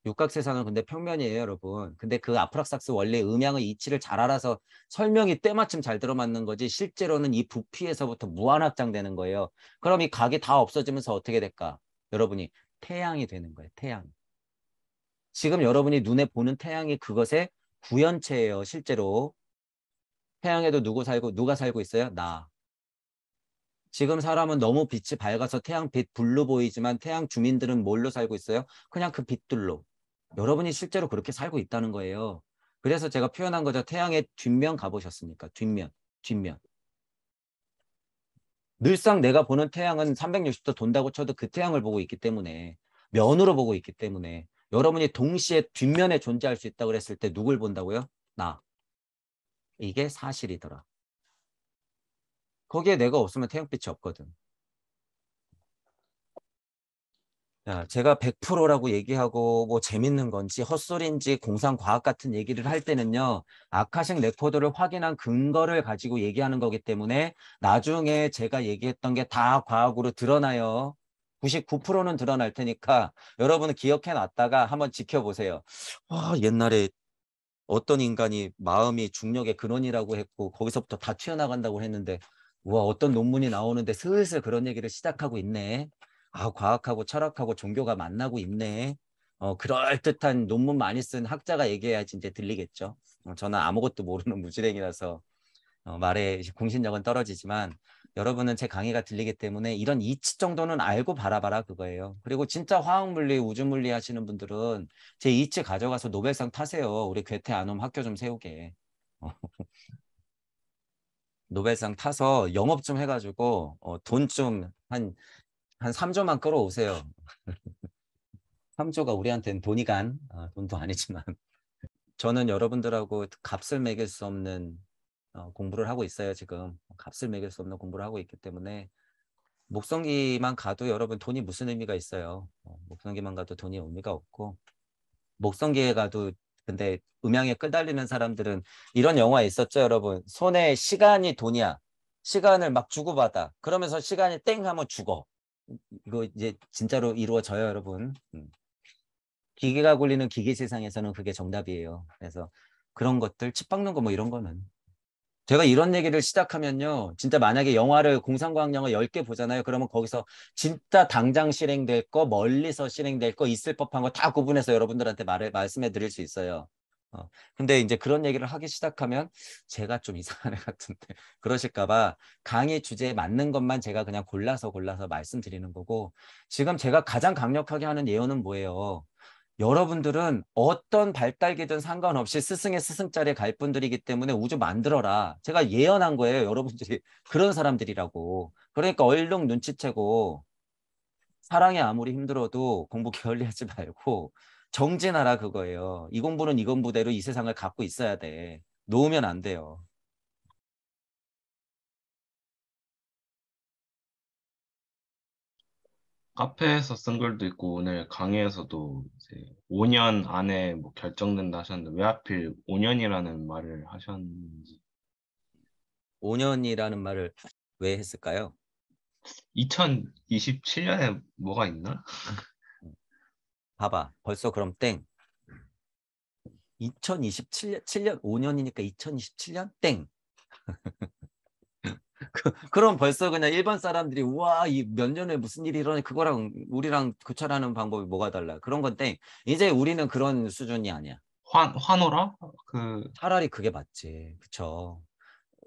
육각 세상은 근데 평면이에요, 여러분. 근데 그 아프락삭스 원래 음양의 이치를 잘 알아서 설명이 때마침 잘 들어맞는 거지 실제로는 이 부피에서부터 무한확장되는 거예요. 그럼 이 각이 다 없어지면서 어떻게 될까? 여러분이 태양이 되는 거예요, 태양. 지금 여러분이 눈에 보는 태양이 그것의 구현체예요, 실제로. 태양에도 누가 살고 있어요? 나. 지금 사람은 너무 빛이 밝아서 태양빛 불로 보이지만 태양 주민들은 뭘로 살고 있어요? 그냥 그 빛들로. 여러분이 실제로 그렇게 살고 있다는 거예요. 그래서 제가 표현한 거죠. 태양의 뒷면 가보셨습니까? 뒷면. 늘상 내가 보는 태양은 360도 돈다고 쳐도 그 태양을 보고 있기 때문에 면으로 보고 있기 때문에 여러분이 동시에 뒷면에 존재할 수 있다고 그랬을 때 누굴 본다고요? 나. 이게 사실이더라. 거기에 내가 없으면 태양빛이 없거든. 야, 제가 100%라고 얘기하고 뭐 재밌는 건지 헛소리인지 공상과학 같은 얘기를 할 때는요. 아카식 레코드를 확인한 근거를 가지고 얘기하는 거기 때문에 나중에 제가 얘기했던 게 다 과학으로 드러나요. 99%는 드러날 테니까 여러분은 기억해 놨다가 한번 지켜보세요. 와, 옛날에 어떤 인간이 마음이 중력의 근원이라고 했고 거기서부터 다 튀어나간다고 했는데 우와 어떤 논문이 나오는데 슬슬 그런 얘기를 시작하고 있네. 아 과학하고 철학하고 종교가 만나고 있네. 그럴듯한 논문 많이 쓴 학자가 얘기해야지 이제 들리겠죠. 저는 아무것도 모르는 무지랭이라서 말에 공신력은 떨어지지만 여러분은 제 강의가 들리기 때문에 이런 이치 정도는 알고 바라봐라 그거예요. 그리고 진짜 화학물리, 우주물리 하시는 분들은 제 이치 가져가서 노벨상 타세요. 우리 괴테 안홈 학교 좀 세우게. 어, 노벨상 타서 영업 좀 해가지고 돈 좀 한 3조만 끌어오세요. 3조가 우리한테는 돈도 아니지만 저는 여러분들하고 값을 매길 수 없는 공부를 하고 있어요, 지금. 값을 매길 수 없는 공부를 하고 있기 때문에 목성기만 가도 여러분 돈이 무슨 의미가 있어요. 목성기만 가도 돈이 의미가 없고 목성기에 가도 근데 음양에 끄달리는 사람들은 이런 영화 있었죠, 여러분. 손에 시간이 돈이야. 시간을 막 주고받아. 그러면서 시간이 땡 하면 죽어. 이거 이제 진짜로 이루어져요, 여러분. 기계가 굴리는 기계 세상에서는 그게 정답이에요. 그래서 그런 것들, 칩 박는 거 뭐 이런 거는 제가 이런 얘기를 시작하면요. 진짜 만약에 영화를 공상과학 영화 10개 보잖아요. 그러면 거기서 진짜 당장 실행될 거, 멀리서 실행될 거, 있을 법한 거 다 구분해서 여러분들한테 말씀해 드릴 수 있어요. 근데 이제 그런 얘기를 하기 시작하면 제가 좀 이상한 애 같은데 그러실까 봐 강의 주제에 맞는 것만 제가 그냥 골라서 말씀드리는 거고 지금 제가 가장 강력하게 하는 예언은 뭐예요? 여러분들은 어떤 발달기든 상관없이 스승의 스승자리에 갈 분들이기 때문에 우주 만들어라. 제가 예언한 거예요. 여러분들이 그런 사람들이라고. 그러니까 얼른 눈치채고 사랑이 아무리 힘들어도 공부 게을리하지 말고 정진하라 그거예요. 이 공부는 이 공부대로 이 세상을 갖고 있어야 돼. 놓으면 안 돼요. 카페에서 쓴 글도 있고 오늘 강의에서도 이제 5년 안에 뭐 결정된다 하셨는데 왜 하필 5년이라는 말을 하셨는지. 5년이라는 말을 왜 했을까요? 2027년에 뭐가 있나? 봐봐. 벌써 그럼 땡. 2027년, 7년, 5년이니까 2027년 땡. 그럼 벌써 그냥 일반 사람들이 우와 이 몇 년에 무슨 일이 일어나 그거랑 우리랑 교차하는 방법이 뭐가 달라 그런 건데 이제 우리는 그런 수준이 아니야. 환호라? 차라리 그게 맞지. 그쵸.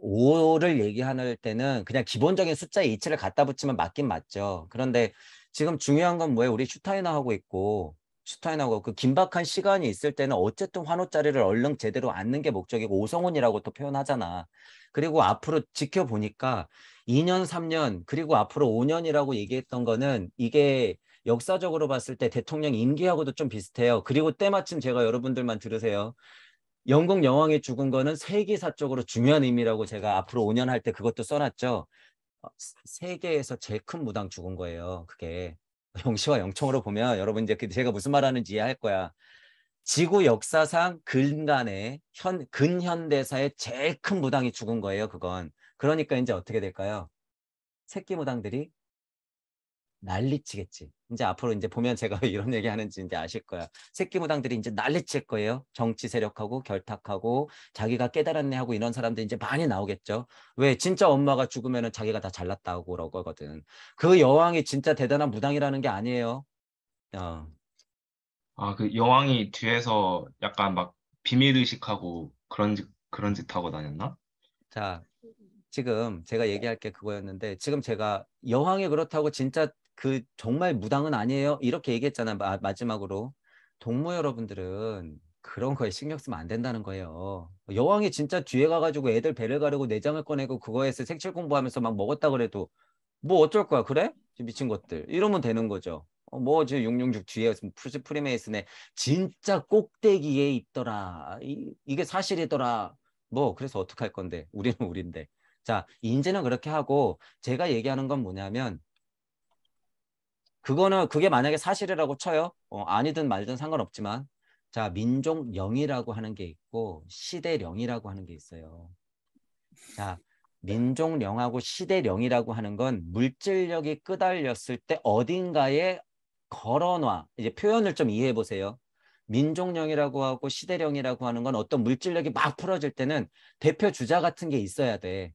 5를 얘기할 때는 그냥 기본적인 숫자에 이치를 갖다 붙이면 맞긴 맞죠. 그런데 지금 중요한 건 뭐예요? 우리 슈타이너하고 있고 슈타이너하고 그 긴박한 시간이 있을 때는 어쨌든 환호자리를 얼른 제대로 앉는 게 목적이고 오성훈이라고 또 표현하잖아. 그리고 앞으로 지켜보니까 2년, 3년 그리고 앞으로 5년이라고 얘기했던 거는 이게 역사적으로 봤을 때 대통령 임기하고도 좀 비슷해요. 그리고 때마침 제가 여러분들만 들으세요. 영국 여왕이 죽은 거는 세계사적으로 중요한 의미라고 제가 앞으로 5년 할 때 그것도 써놨죠. 세계에서 제일 큰 무당 죽은 거예요. 그게 영시와 영총으로 보면 여러분 이제 제가 무슨 말하는지 이해할 거야. 지구 역사상 근간에 근현대사의 제일 큰 무당이 죽은 거예요. 그건. 그러니까 이제 어떻게 될까요? 새끼 무당들이 난리치겠지. 이제 앞으로 이제 보면 제가 왜 이런 얘기 하는지 이제 아실 거야. 새끼 무당들이 이제 난리칠 거예요. 정치 세력하고 결탁하고 자기가 깨달았네 하고 이런 사람들이 이제 많이 나오겠죠. 왜? 진짜 엄마가 죽으면은 자기가 다 잘났다고 그러고 하거든. 그 여왕이 진짜 대단한 무당이라는 게 아니에요. 어. 아, 그 여왕이 뒤에서 약간 막 비밀의식하고 그런 짓 하고 다녔나? 자, 지금 제가 얘기할 게 그거였는데 지금 제가 여왕이 그렇다고 진짜 그 정말 무당은 아니에요. 이렇게 얘기했잖아. 마지막으로. 동무 여러분들은 그런 거에 신경 쓰면 안 된다는 거예요. 여왕이 진짜 뒤에 가가지고 애들 배를 가르고 내장을 꺼내고 그거에서 색칠 공부하면서 막 먹었다 그래도 뭐 어쩔 거야. 그래? 미친 것들. 이러면 되는 거죠. 뭐, 저 666 뒤에 프리메이슨의 진짜 꼭대기에 있더라. 이게 사실이더라. 뭐, 그래서 어떡할 건데. 우리는 우린데. 자, 인제는 그렇게 하고 제가 얘기하는 건 뭐냐면 그게 만약에 사실이라고 쳐요. 아니든 말든 상관없지만 자, 민족령이라고 하는 게 있고 시대령이라고 하는 게 있어요. 자, 민족령하고 시대령이라고 하는 건 물질력이 끄달렸을 때 어딘가에 걸어놔. 이제 표현을 좀 이해해 보세요. 민족령이라고 하고 시대령이라고 하는 건 어떤 물질력이 막 풀어질 때는 대표 주자 같은 게 있어야 돼.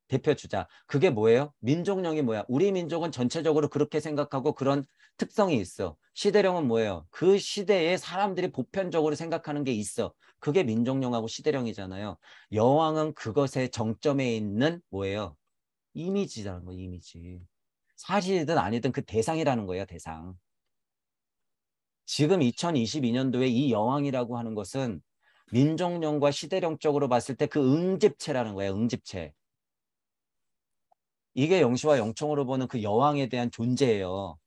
대표 주자. 그게 뭐예요? 민족령이 뭐야? 우리 민족은 전체적으로 그렇게 생각하고 그런 특성이 있어. 시대령은 뭐예요? 그 시대에 사람들이 보편적으로 생각하는 게 있어. 그게 민족령하고 시대령이잖아요. 여왕은 그것의 정점에 있는 뭐예요? 이미지라는 거, 이미지. 사실이든 아니든 그 대상이라는 거예요, 대상. 지금 2022년도에 이 여왕이라고 하는 것은 민족령과 시대령적으로 봤을 때 그 응집체라는 거예요, 응집체. 이게 영시와 영총으로 보는 그 여왕에 대한 존재예요.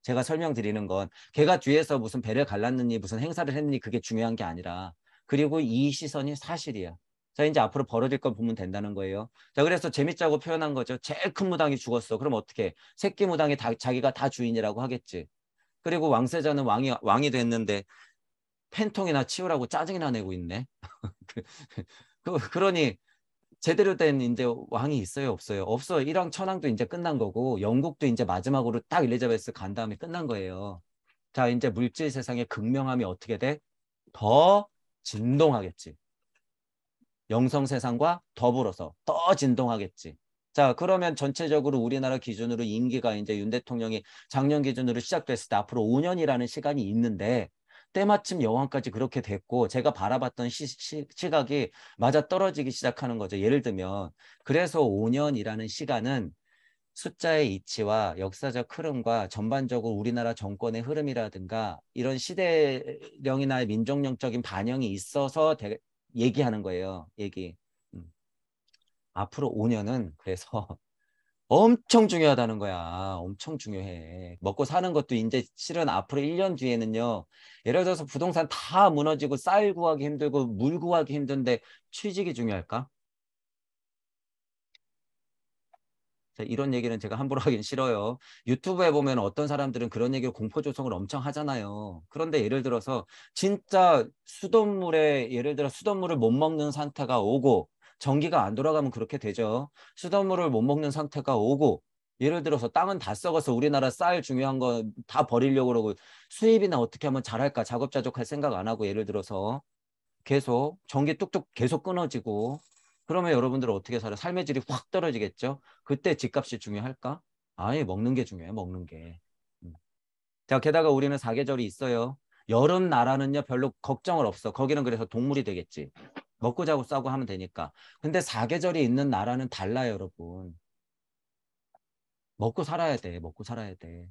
제가 설명드리는 건 걔가 뒤에서 무슨 배를 갈랐느니 무슨 행사를 했느니 그게 중요한 게 아니라 그리고 이 시선이 사실이야. 자, 이제 앞으로 벌어질 걸 보면 된다는 거예요. 자, 그래서 재밌자고 표현한 거죠. 제일 큰 무당이 죽었어. 그럼 어떻게? 새끼 무당이 자기가 다 주인이라고 하겠지. 그리고 왕세자는 왕이 됐는데 팬통이나 치우라고 짜증이나 내고 있네. 그러니 제대로 된 이제 왕이 있어요, 없어요? 없어요. 일왕 천왕도 이제 끝난 거고 영국도 이제 마지막으로 딱 엘리자베스 간 다음에 끝난 거예요. 자, 이제 물질 세상의 극명함이 어떻게 돼? 더 진동하겠지. 영성 세상과 더불어서 더 진동하겠지. 자, 그러면 전체적으로 우리나라 기준으로 임기가 이제 윤 대통령이 작년 기준으로 시작됐을 때 앞으로 5년이라는 시간이 있는데 때마침 여왕까지 그렇게 됐고 제가 바라봤던 시각이 맞아 떨어지기 시작하는 거죠. 예를 들면 그래서 5년이라는 시간은 숫자의 이치와 역사적 흐름과 전반적으로 우리나라 정권의 흐름이라든가 이런 시대령이나 민족령적인 반영이 있어서 얘기하는 거예요. 얘기. 음. 앞으로 5년은 그래서 엄청 중요하다는 거야. 엄청 중요해. 먹고 사는 것도 이제 실은 앞으로 1년 뒤에는요. 예를 들어서 부동산 다 무너지고 쌀 구하기 힘들고 물 구하기 힘든데 취직이 중요할까? 자, 이런 얘기는 제가 함부로 하긴 싫어요. 유튜브에 보면 어떤 사람들은 그런 얘기를 공포 조성을 엄청 하잖아요. 그런데 예를 들어서 진짜 수돗물에 예를 들어 수돗물을 못 먹는 상태가 오고 전기가 안 돌아가면 그렇게 되죠. 수돗물을 못 먹는 상태가 오고 예를 들어서 땅은 다 썩어서 우리나라 쌀 중요한 거 다 버리려고 그러고 수입이나 어떻게 하면 잘할까 자급자족할 생각 안 하고 예를 들어서 계속 전기 뚝뚝 계속 끊어지고 그러면 여러분들 어떻게 살아? 삶의 질이 확 떨어지겠죠? 그때 집값이 중요할까? 아예 먹는 게 중요해, 먹는 게. 음. 자, 게다가 우리는 사계절이 있어요. 여름 나라는요, 별로 걱정을 없어. 거기는 그래서 동물이 되겠지. 먹고 자고 싸고 하면 되니까. 근데 사계절이 있는 나라는 달라요, 여러분. 먹고 살아야 돼, 먹고 살아야 돼.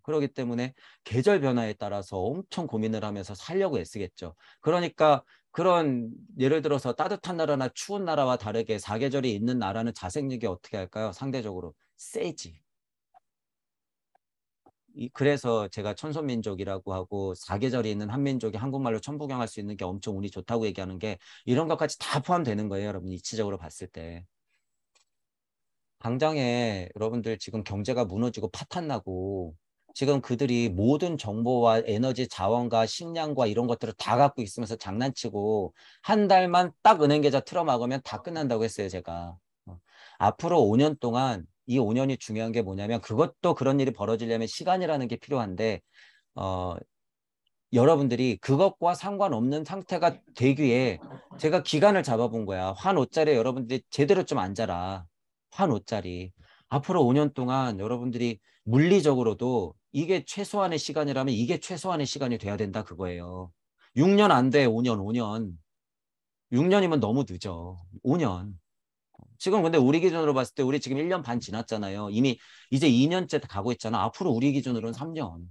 그렇기 때문에 계절 변화에 따라서 엄청 고민을 하면서 살려고 애쓰겠죠. 그러니까 그런 예를 들어서 따뜻한 나라나 추운 나라와 다르게 사계절이 있는 나라는 자생력이 어떻게 할까요? 상대적으로 세지. 그래서 제가 천손민족이라고 하고 사계절이 있는 한민족이 한국말로 천부경할 수 있는 게 엄청 운이 좋다고 얘기하는 게 이런 것까지 다 포함되는 거예요. 여러분 이치적으로 봤을 때. 당장에 여러분들 지금 경제가 무너지고 파탄나고 지금 그들이 모든 정보와 에너지 자원과 식량과 이런 것들을 다 갖고 있으면서 장난치고 한 달만 딱 은행 계좌 틀어막으면 다 끝난다고 했어요, 제가. 앞으로 5년 동안 이 5년이 중요한 게 뭐냐면 그것도 그런 일이 벌어지려면 시간이라는 게 필요한데 어, 여러분들이 그것과 상관없는 상태가 되기에 제가 기간을 잡아본 거야. 한 5짜리 여러분들이 제대로 좀 앉아라. 한 5짜리. 앞으로 5년 동안 여러분들이 물리적으로도 이게 최소한의 시간이라면 이게 최소한의 시간이 돼야 된다 그거예요. 6년 안 돼. 5년, 5년. 6년이면 너무 늦어. 5년. 지금 근데 우리 기준으로 봤을 때 우리 지금 1년 반 지났잖아요. 이미 이제 2년째 가고 있잖아. 앞으로 우리 기준으로는 3년.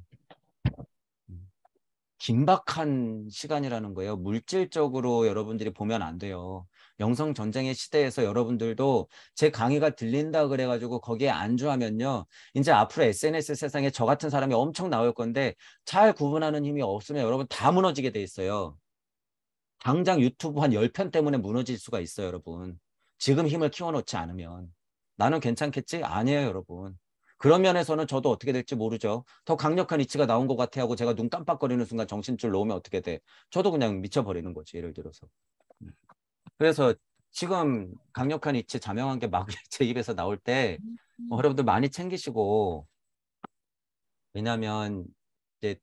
긴박한 시간이라는 거예요. 물질적으로 여러분들이 보면 안 돼요. 영성 전쟁의 시대에서 여러분들도 제 강의가 들린다 그래가지고 거기에 안주하면요. 이제 앞으로 SNS 세상에 저 같은 사람이 엄청 나올 건데 잘 구분하는 힘이 없으면 여러분 다 무너지게 돼 있어요. 당장 유튜브 한 10편 때문에 무너질 수가 있어요, 여러분. 지금 힘을 키워놓지 않으면. 나는 괜찮겠지? 아니에요, 여러분. 그런 면에서는 저도 어떻게 될지 모르죠. 더 강력한 이치가 나온 것 같아 하고 제가 눈 깜빡거리는 순간 정신줄 놓으면 어떻게 돼? 저도 그냥 미쳐버리는 거지, 예를 들어서. 그래서 지금 강력한 이치, 자명한 게 막 제 입에서 나올 때 여러분들 많이 챙기시고 왜냐면 이제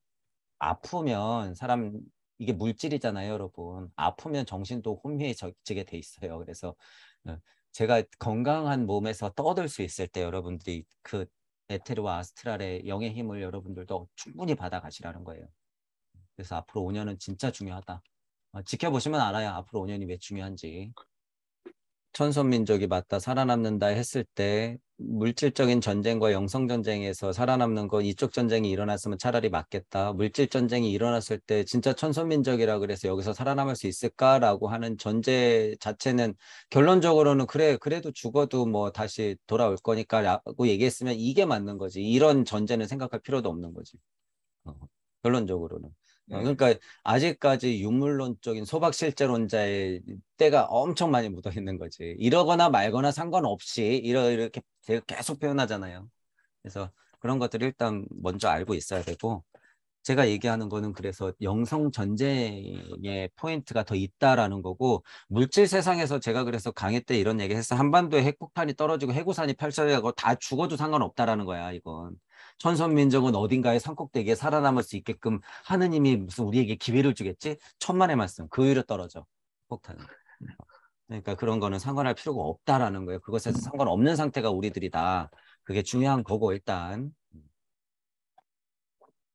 아프면 사람 이게 물질이잖아요, 여러분. 아프면 정신도 혼미해지게 돼 있어요. 그래서 어, 제가 건강한 몸에서 떠들 수 있을 때 여러분들이 그 에테르와 아스트랄의 영의 힘을 여러분들도 충분히 받아가시라는 거예요. 그래서 앞으로 5년은 진짜 중요하다. 지켜보시면 알아요. 앞으로 5년이 왜 중요한지. 천선민족이 맞다 살아남는다 했을 때 물질적인 전쟁과 영성 전쟁에서 살아남는 거 이쪽 전쟁이 일어났으면 차라리 맞겠다. 물질 전쟁이 일어났을 때 진짜 천선민족이라 그래서 여기서 살아남을 수 있을까라고 하는 전제 자체는 결론적으로는 그래 그래도 죽어도 뭐 다시 돌아올 거니까라고 얘기했으면 이게 맞는 거지. 이런 전제는 생각할 필요도 없는 거지. 어, 결론적으로는. 네. 그러니까 아직까지 유물론적인 소박실제론자의 때가 엄청 많이 묻어 있는 거지. 이러거나 말거나 상관없이 이렇게 제가 계속 표현하잖아요. 그래서 그런 것들을 일단 먼저 알고 있어야 되고 제가 얘기하는 거는 그래서 영성 전쟁의 포인트가 더 있다라는 거고 물질 세상에서 제가 그래서 강의 때 이런 얘기 했어. 한반도에 핵폭탄이 떨어지고 해구산이 펼쳐지고 다 죽어도 상관없다라는 거야, 이건. 천선민족은 어딘가에 산꼭대기에 살아남을 수 있게끔 하느님이 무슨 우리에게 기회를 주겠지? 천만의 말씀. 그 위로 떨어져. 폭탄은. 그러니까 그런 거는 상관할 필요가 없다라는 거예요. 그것에서 상관없는 상태가 우리들이다. 그게 중요한 거고 일단.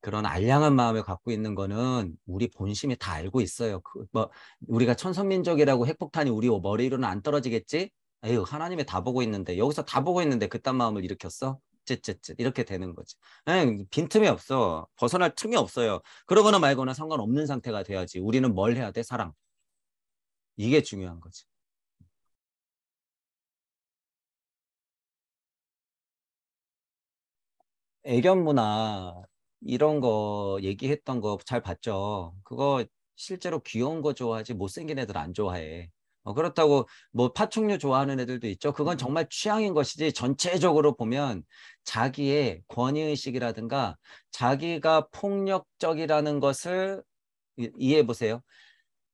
그런 알량한 마음을 갖고 있는 거는 우리 본심이 다 알고 있어요. 뭐 우리가 천선민족이라고 핵폭탄이 우리 머리 위로는 안 떨어지겠지? 에휴, 하나님이 다 보고 있는데 여기서 다 보고 있는데 그딴 마음을 일으켰어? 쯧쯧쯧 이렇게 되는 거지. 그냥 빈틈이 없어. 벗어날 틈이 없어요. 그러거나 말거나 상관없는 상태가 돼야지. 우리는 뭘 해야 돼? 사랑. 이게 중요한 거지. 애견 문화 이런 거 얘기했던 거 잘 봤죠. 그거 실제로 귀여운 거 좋아하지 못생긴 애들 안 좋아해. 그렇다고 뭐 파충류 좋아하는 애들도 있죠. 그건 정말 취향인 것이지 전체적으로 보면 자기의 권위의식이라든가 자기가 폭력적이라는 것을 이해해 보세요.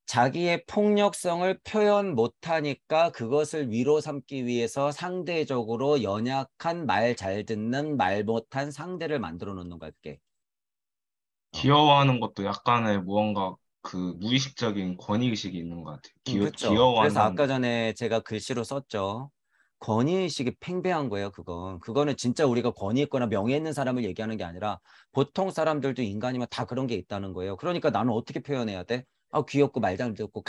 자기의 폭력성을 표현 못하니까 그것을 위로 삼기 위해서 상대적으로 연약한 말 잘 듣는 말 못한 상대를 만들어 놓는 거야, 그게. 어. 귀여워하는 것도 약간의 무언가 그 무의식적인 권위의식이 있는 것 같아요. 그렇죠. 그래서 귀여워한다는 아까 것. 전에 제가 글씨로 썼죠. 권위의식이 팽배한 거예요, 그건. 그거는 진짜 우리가 권위 있거나 명예 있는 사람을 얘기하는 게 아니라 보통 사람들도 인간이면 다 그런 게 있다는 거예요. 그러니까 나는 어떻게 표현해야 돼? 귀엽고 말 잘 듣고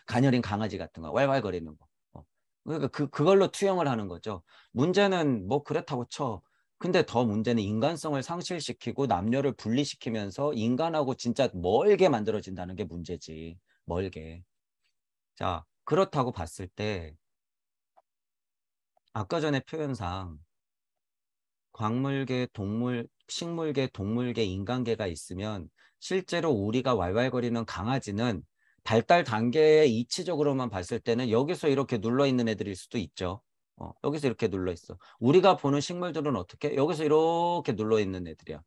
가녀린 강아지 같은 거, 왈왈거리는 거. 그러니까 그걸로 투영을 하는 거죠. 문제는 뭐 그렇다고 쳐. 근데 더 문제는 인간성을 상실시키고 남녀를 분리시키면서 인간하고 진짜 멀게 만들어진다는 게 문제지. 멀게. 자, 그렇다고 봤을 때 아까 전에 표현상 광물계, 식물계, 동물계, 인간계가 있으면 실제로 우리가 왈왈거리는 강아지는 발달 단계의 이치적으로만 봤을 때는 여기서 이렇게 눌러 있는 애들일 수도 있죠. 여기서 이렇게 눌러 있어. 우리가 보는 식물들은 어떻게? 여기서 이렇게 눌러 있는 애들이야.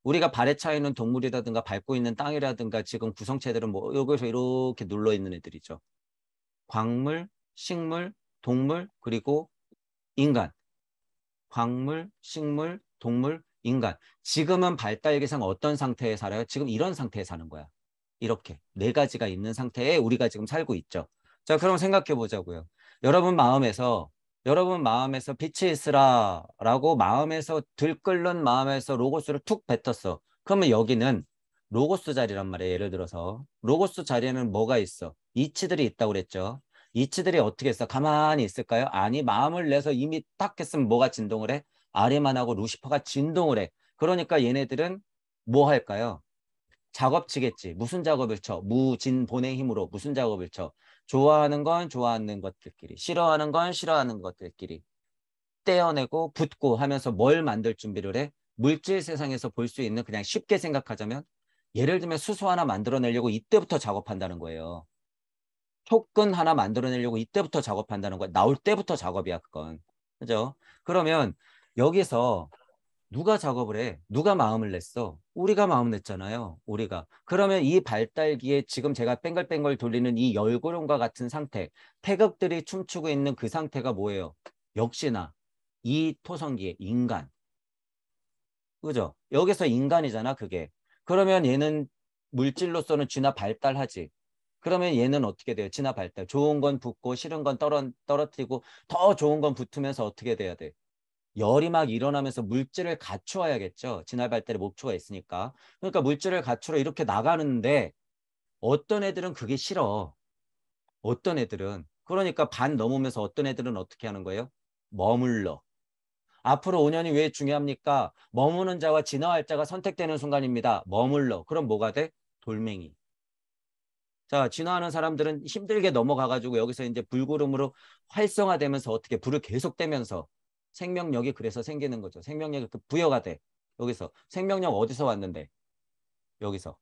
우리가 발에 차 있는 동물이라든가 밟고 있는 땅이라든가 지금 구성체들은 뭐 여기서 이렇게 눌러 있는 애들이죠. 광물, 식물, 동물, 그리고 인간. 광물, 식물, 동물, 인간. 지금은 발달기상 어떤 상태에 살아요? 지금 이런 상태에 사는 거야. 이렇게 네 가지가 있는 상태에 우리가 지금 살고 있죠. 자, 그럼 생각해 보자고요. 여러분 마음에서 여러분 마음에서 빛이 있으라라고 마음에서 들끓는 마음에서 로고스를 툭 뱉었어. 그러면 여기는 로고스 자리란 말이에요. 예를 들어서 로고스 자리에는 뭐가 있어? 이치들이 있다고 그랬죠. 이치들이 어떻게 했어? 가만히 있을까요? 아니, 마음을 내서 이미 딱 했으면 뭐가 진동을 해? 아리만하고 루시퍼가 진동을 해. 그러니까 얘네들은 뭐 할까요? 작업 치겠지. 무슨 작업을 쳐? 무진본의 힘으로 무슨 작업을 쳐? 좋아하는 건 좋아하는 것들끼리, 싫어하는 건 싫어하는 것들끼리 떼어내고 붙고 하면서 뭘 만들 준비를 해? 물질 세상에서 볼 수 있는 그냥 쉽게 생각하자면 예를 들면 수소 하나 만들어내려고 이때부터 작업한다는 거예요. 토큰 하나 만들어내려고 이때부터 작업한다는 거야. 나올 때부터 작업이야, 그건. 그죠? 그러면 여기서 누가 작업을 해? 누가 마음을 냈어? 우리가 마음 냈잖아요. 우리가. 그러면 이 발달기에 지금 제가 뺑글뺑글 돌리는 이 열고령과 같은 상태, 태극들이 춤추고 있는 그 상태가 뭐예요? 역시나 이 토성기의 인간. 그죠? 여기서 인간이잖아, 그게. 그러면 얘는 물질로서는 진화 발달하지. 그러면 얘는 어떻게 돼요? 진화 발달. 좋은 건 붙고 싫은 건 떨어뜨리고 더 좋은 건 붙으면서 어떻게 돼야 돼? 열이 막 일어나면서 물질을 갖추어야겠죠. 진화 발달의 목표가 있으니까. 그러니까 물질을 갖추러 이렇게 나가는데 어떤 애들은 그게 싫어. 어떤 애들은. 그러니까 반 넘으면서 어떤 애들은 어떻게 하는 거예요? 머물러. 앞으로 5년이 왜 중요합니까? 머무는 자와 진화할 자가 선택되는 순간입니다. 머물러. 그럼 뭐가 돼? 돌멩이. 자, 진화하는 사람들은 힘들게 넘어가가지고 여기서 이제 불구름으로 활성화되면서 어떻게 불을 계속 떼면서 생명력이 그래서 생기는 거죠. 생명력이 그 부여가 돼. 여기서. 생명력 어디서 왔는데? 여기서.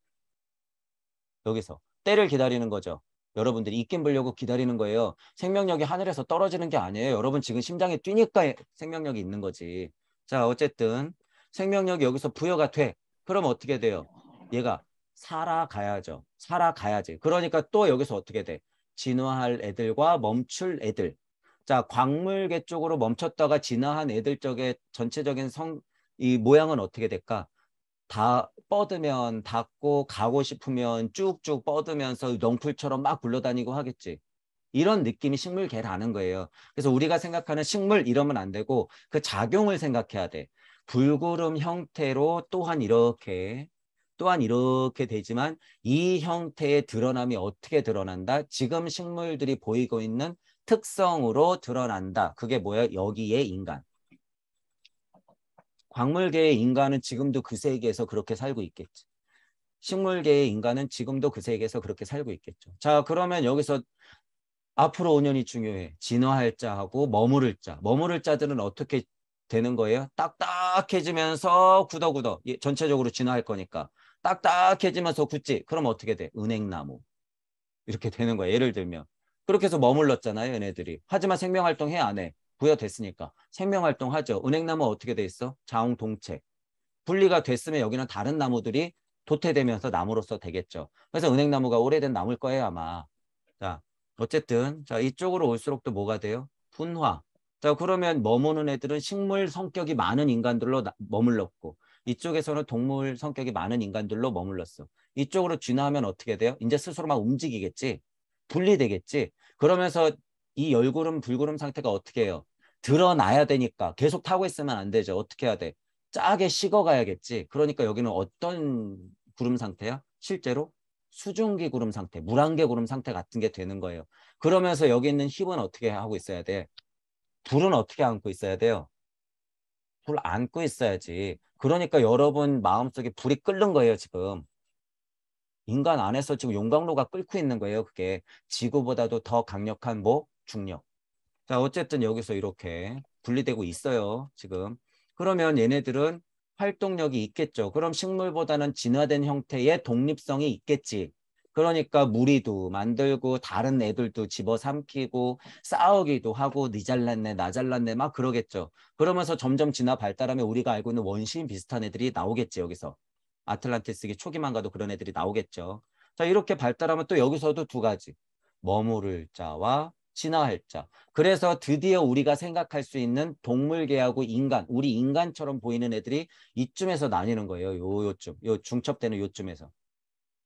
여기서. 때를 기다리는 거죠. 여러분들이 입김 불려고 기다리는 거예요. 생명력이 하늘에서 떨어지는 게 아니에요. 여러분 지금 심장이 뛰니까 생명력이 있는 거지. 자, 어쨌든 생명력이 여기서 부여가 돼. 그럼 어떻게 돼요? 얘가 살아가야죠. 살아가야지. 그러니까 또 여기서 어떻게 돼? 진화할 애들과 멈출 애들. 자, 광물계 쪽으로 멈췄다가 진화한 애들 쪽에 전체적인 이 모양은 어떻게 될까? 다 뻗으면 닿고 가고 싶으면 쭉쭉 뻗으면서 넝쿨처럼 막 굴러다니고 하겠지. 이런 느낌이 식물계라는 거예요. 그래서 우리가 생각하는 식물 이러면 안 되고 그 작용을 생각해야 돼. 불구름 형태로 또한 이렇게 되지만 이 형태의 드러남이 어떻게 드러난다? 지금 식물들이 보이고 있는 특성으로 드러난다. 그게 뭐예요? 여기에 인간. 광물계의 인간은 지금도 그 세계에서 그렇게 살고 있겠지. 식물계의 인간은 지금도 그 세계에서 그렇게 살고 있겠죠. 자, 그러면 여기서 앞으로 5년이 중요해. 진화할 자하고 머무를 자. 머무를 자들은 어떻게 되는 거예요. 딱딱해지면서 굳어. 전체적으로 진화할 거니까. 딱딱해지면서 굳지. 그럼 어떻게 돼? 은행나무. 이렇게 되는 거예요. 예를 들면. 그렇게 해서 머물렀잖아요. 얘네들이. 하지만 생명활동 해 안 해? 부여됐으니까. 생명활동 하죠. 은행나무 어떻게 돼 있어? 자웅동체. 분리가 됐으면 여기는 다른 나무들이 도태되면서 나무로서 되겠죠. 그래서 은행나무가 오래된 나무일 거예요, 아마. 자, 어쨌든 자 이쪽으로 올수록 또 뭐가 돼요? 분화. 자, 그러면 머무는 애들은 식물 성격이 많은 인간들로 머물렀고 이쪽에서는 동물 성격이 많은 인간들로 머물렀어. 이쪽으로 진화하면 어떻게 돼요? 이제 스스로 막 움직이겠지. 분리되겠지. 그러면서 이 열구름 불구름 상태가 어떻게 해요? 드러나야 되니까 계속 타고 있으면 안 되죠. 어떻게 해야 돼? 짜게 식어가야겠지. 그러니까 여기는 어떤 구름 상태야? 실제로 수증기 구름 상태, 물안개 구름 상태 같은 게 되는 거예요. 그러면서 여기 있는 힘은 어떻게 하고 있어야 돼? 불은 어떻게 안고 있어야 돼요? 불 안고 있어야지. 그러니까 여러분 마음속에 불이 끓는 거예요, 지금. 인간 안에서 지금 용광로가 끓고 있는 거예요, 그게. 지구보다도 더 강력한 뭐? 중력. 자, 어쨌든 여기서 이렇게 분리되고 있어요, 지금. 그러면 얘네들은 활동력이 있겠죠. 그럼 식물보다는 진화된 형태의 독립성이 있겠지. 그러니까 무리도 만들고 다른 애들도 집어삼키고 싸우기도 하고 니 잘났네 나 잘났네 막 그러겠죠. 그러면서 점점 진화 발달하면 우리가 알고 있는 원시인 비슷한 애들이 나오겠지 여기서. 아틀란티스기 초기만 가도 그런 애들이 나오겠죠. 자, 이렇게 발달하면 또 여기서도 두 가지. 머무를 자와 진화할 자. 그래서 드디어 우리가 생각할 수 있는 동물계하고 인간, 우리 인간처럼 보이는 애들이 이쯤에서 나뉘는 거예요. 요쯤, 요 중첩되는 요쯤에서.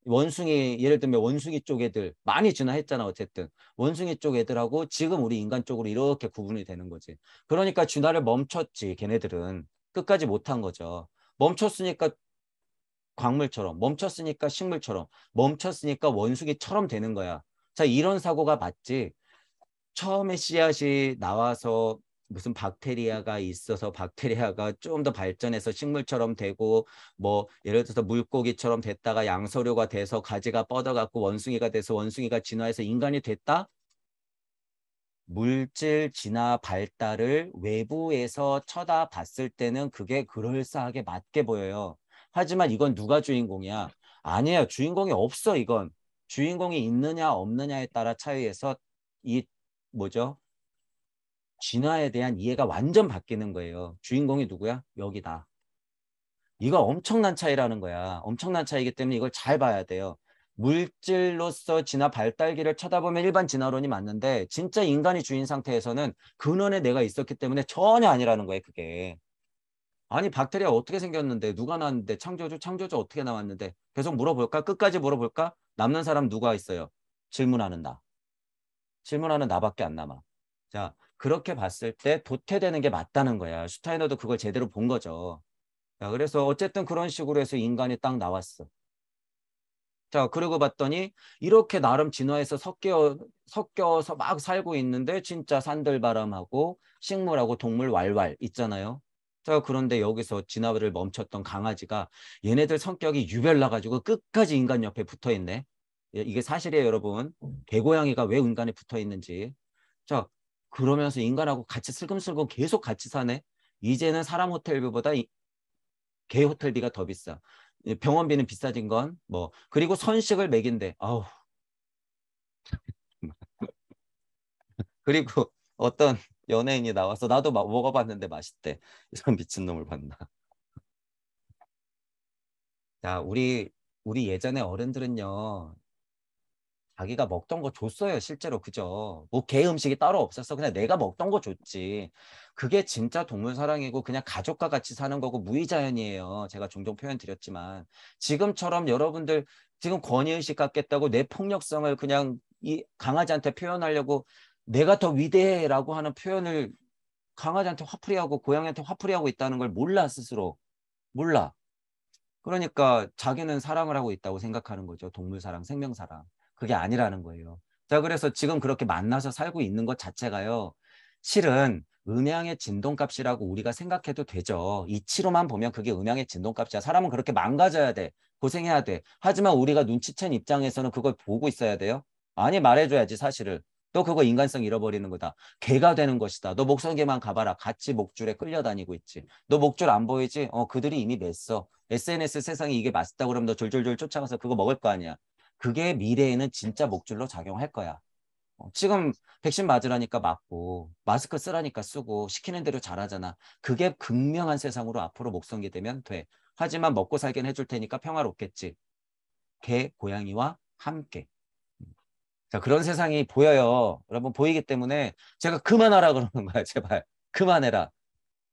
원숭이, 예를 들면 원숭이 쪽 애들 많이 진화했잖아, 어쨌든. 원숭이 쪽 애들하고 지금 우리 인간 쪽으로 이렇게 구분이 되는 거지. 그러니까 진화를 멈췄지, 걔네들은. 끝까지 못한 거죠. 멈췄으니까 광물처럼, 멈췄으니까 식물처럼, 멈췄으니까 원숭이처럼 되는 거야. 자, 이런 사고가 맞지. 처음에 씨앗이 나와서 무슨 박테리아가 있어서 박테리아가 좀 더 발전해서 식물처럼 되고 뭐 예를 들어서 물고기처럼 됐다가 양서류가 돼서 가지가 뻗어갖고 원숭이가 돼서 원숭이가 진화해서 인간이 됐다? 물질 진화 발달을 외부에서 쳐다봤을 때는 그게 그럴싸하게 맞게 보여요. 하지만 이건 누가 주인공이야? 아니에요. 주인공이 없어, 이건. 주인공이 있느냐 없느냐에 따라 차이에서 이 뭐죠? 진화에 대한 이해가 완전 바뀌는 거예요. 주인공이 누구야? 여기다. 이거 엄청난 차이라는 거야. 엄청난 차이기 때문에 이걸 잘 봐야 돼요. 물질로서 진화 발달기를 쳐다보면 일반 진화론이 맞는데 진짜 인간이 주인 상태에서는 근원에 내가 있었기 때문에 전혀 아니라는 거예요. 그게. 아니 박테리아 어떻게 생겼는데 누가 나왔는데 창조주 어떻게 나왔는데 계속 물어볼까? 끝까지 물어볼까? 남는 사람 누가 있어요? 질문하는 나. 질문하는 나밖에 안 남아. 자, 그렇게 봤을 때 도태되는 게 맞다는 거야. 슈타이너도 그걸 제대로 본 거죠. 자, 그래서 어쨌든 그런 식으로 해서 인간이 딱 나왔어. 자, 그러고 봤더니 이렇게 나름 진화해서 섞여서 막 살고 있는데 진짜 산들바람하고 식물하고 동물 왈왈 있잖아요. 자, 그런데 여기서 진화를 멈췄던 강아지가 얘네들 성격이 유별나가지고 끝까지 인간 옆에 붙어 있네. 이게 사실이에요, 여러분. 개고양이가 왜 인간에 붙어 있는지. 자, 그러면서 인간하고 같이 슬금슬금 계속 같이 사네. 이제는 사람 호텔비보다 개 호텔비가 더 비싸. 병원비는 비싸진 건 뭐. 그리고 선식을 먹인대. 아우. 그리고 어떤 연예인이 나와서 나도 먹어봤는데 맛있대. 이런 미친놈을 봤나. 자, 우리 예전에 어른들은요. 자기가 먹던 거 줬어요, 실제로. 그죠? 뭐 개 음식이 따로 없었어. 그냥 내가 먹던 거 줬지. 그게 진짜 동물 사랑이고 그냥 가족과 같이 사는 거고 무의자연이에요. 제가 종종 표현 드렸지만. 지금처럼 여러분들 지금 권위의식 갖겠다고 내 폭력성을 그냥 이 강아지한테 표현하려고 내가 더 위대해라고 하는 표현을 강아지한테 화풀이하고 고양이한테 화풀이하고 있다는 걸 몰라, 스스로. 몰라. 그러니까 자기는 사랑을 하고 있다고 생각하는 거죠. 동물 사랑, 생명 사랑. 그게 아니라는 거예요. 자, 그래서 지금 그렇게 만나서 살고 있는 것 자체가요. 실은 음양의 진동값이라고 우리가 생각해도 되죠. 이치로만 보면 그게 음양의 진동값이야. 사람은 그렇게 망가져야 돼. 고생해야 돼. 하지만 우리가 눈치챈 입장에서는 그걸 보고 있어야 돼요. 많이 말해줘야지 사실을. 또 그거 인간성 잃어버리는 거다. 개가 되는 것이다. 너 목성계만 가봐라. 같이 목줄에 끌려다니고 있지. 너 목줄 안 보이지? 그들이 이미 맸어. SNS 세상에 이게 맛있다고 그러면 너 졸졸졸 쫓아가서 그거 먹을 거 아니야. 그게 미래에는 진짜 목줄로 작용할 거야. 지금 백신 맞으라니까 맞고 마스크 쓰라니까 쓰고 시키는 대로 잘하잖아. 그게 극명한 세상으로 앞으로 목성게 되면 돼. 하지만 먹고 살긴 해줄 테니까 평화롭겠지. 개, 고양이와 함께. 자, 그런 세상이 보여요. 여러분 보이기 때문에 제가 그만하라 그러는 거야. 제발 그만해라.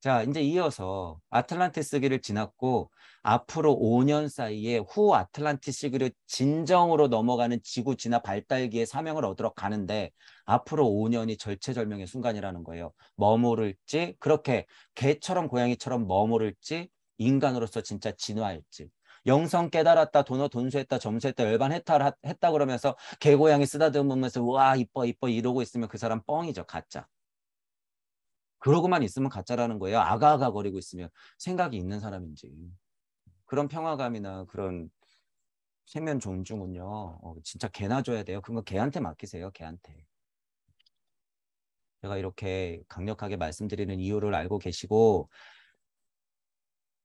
자, 이제 이어서 아틀란티스 시기를 지났고 앞으로 5년 사이에 후 아틀란티스 시기를 진정으로 넘어가는 지구 진화 발달기의 사명을 얻으러 가는데 앞으로 5년이 절체절명의 순간이라는 거예요. 머무를지 그렇게 개처럼 고양이처럼 머무를지 인간으로서 진짜 진화할지. 영성 깨달았다, 도너 돈수했다, 점수했다, 열반했다 그러면서 개고양이 쓰다듬으면서 와 이뻐 이뻐 이러고 있으면 그 사람 뻥이죠. 가짜. 그러고만 있으면 가짜라는 거예요. 아가아가 거리고 있으면 생각이 있는 사람인지. 그런 평화감이나 그런 생명 존중은요. 진짜 개나 줘야 돼요. 그건 개한테 맡기세요. 개한테. 제가 이렇게 강력하게 말씀드리는 이유를 알고 계시고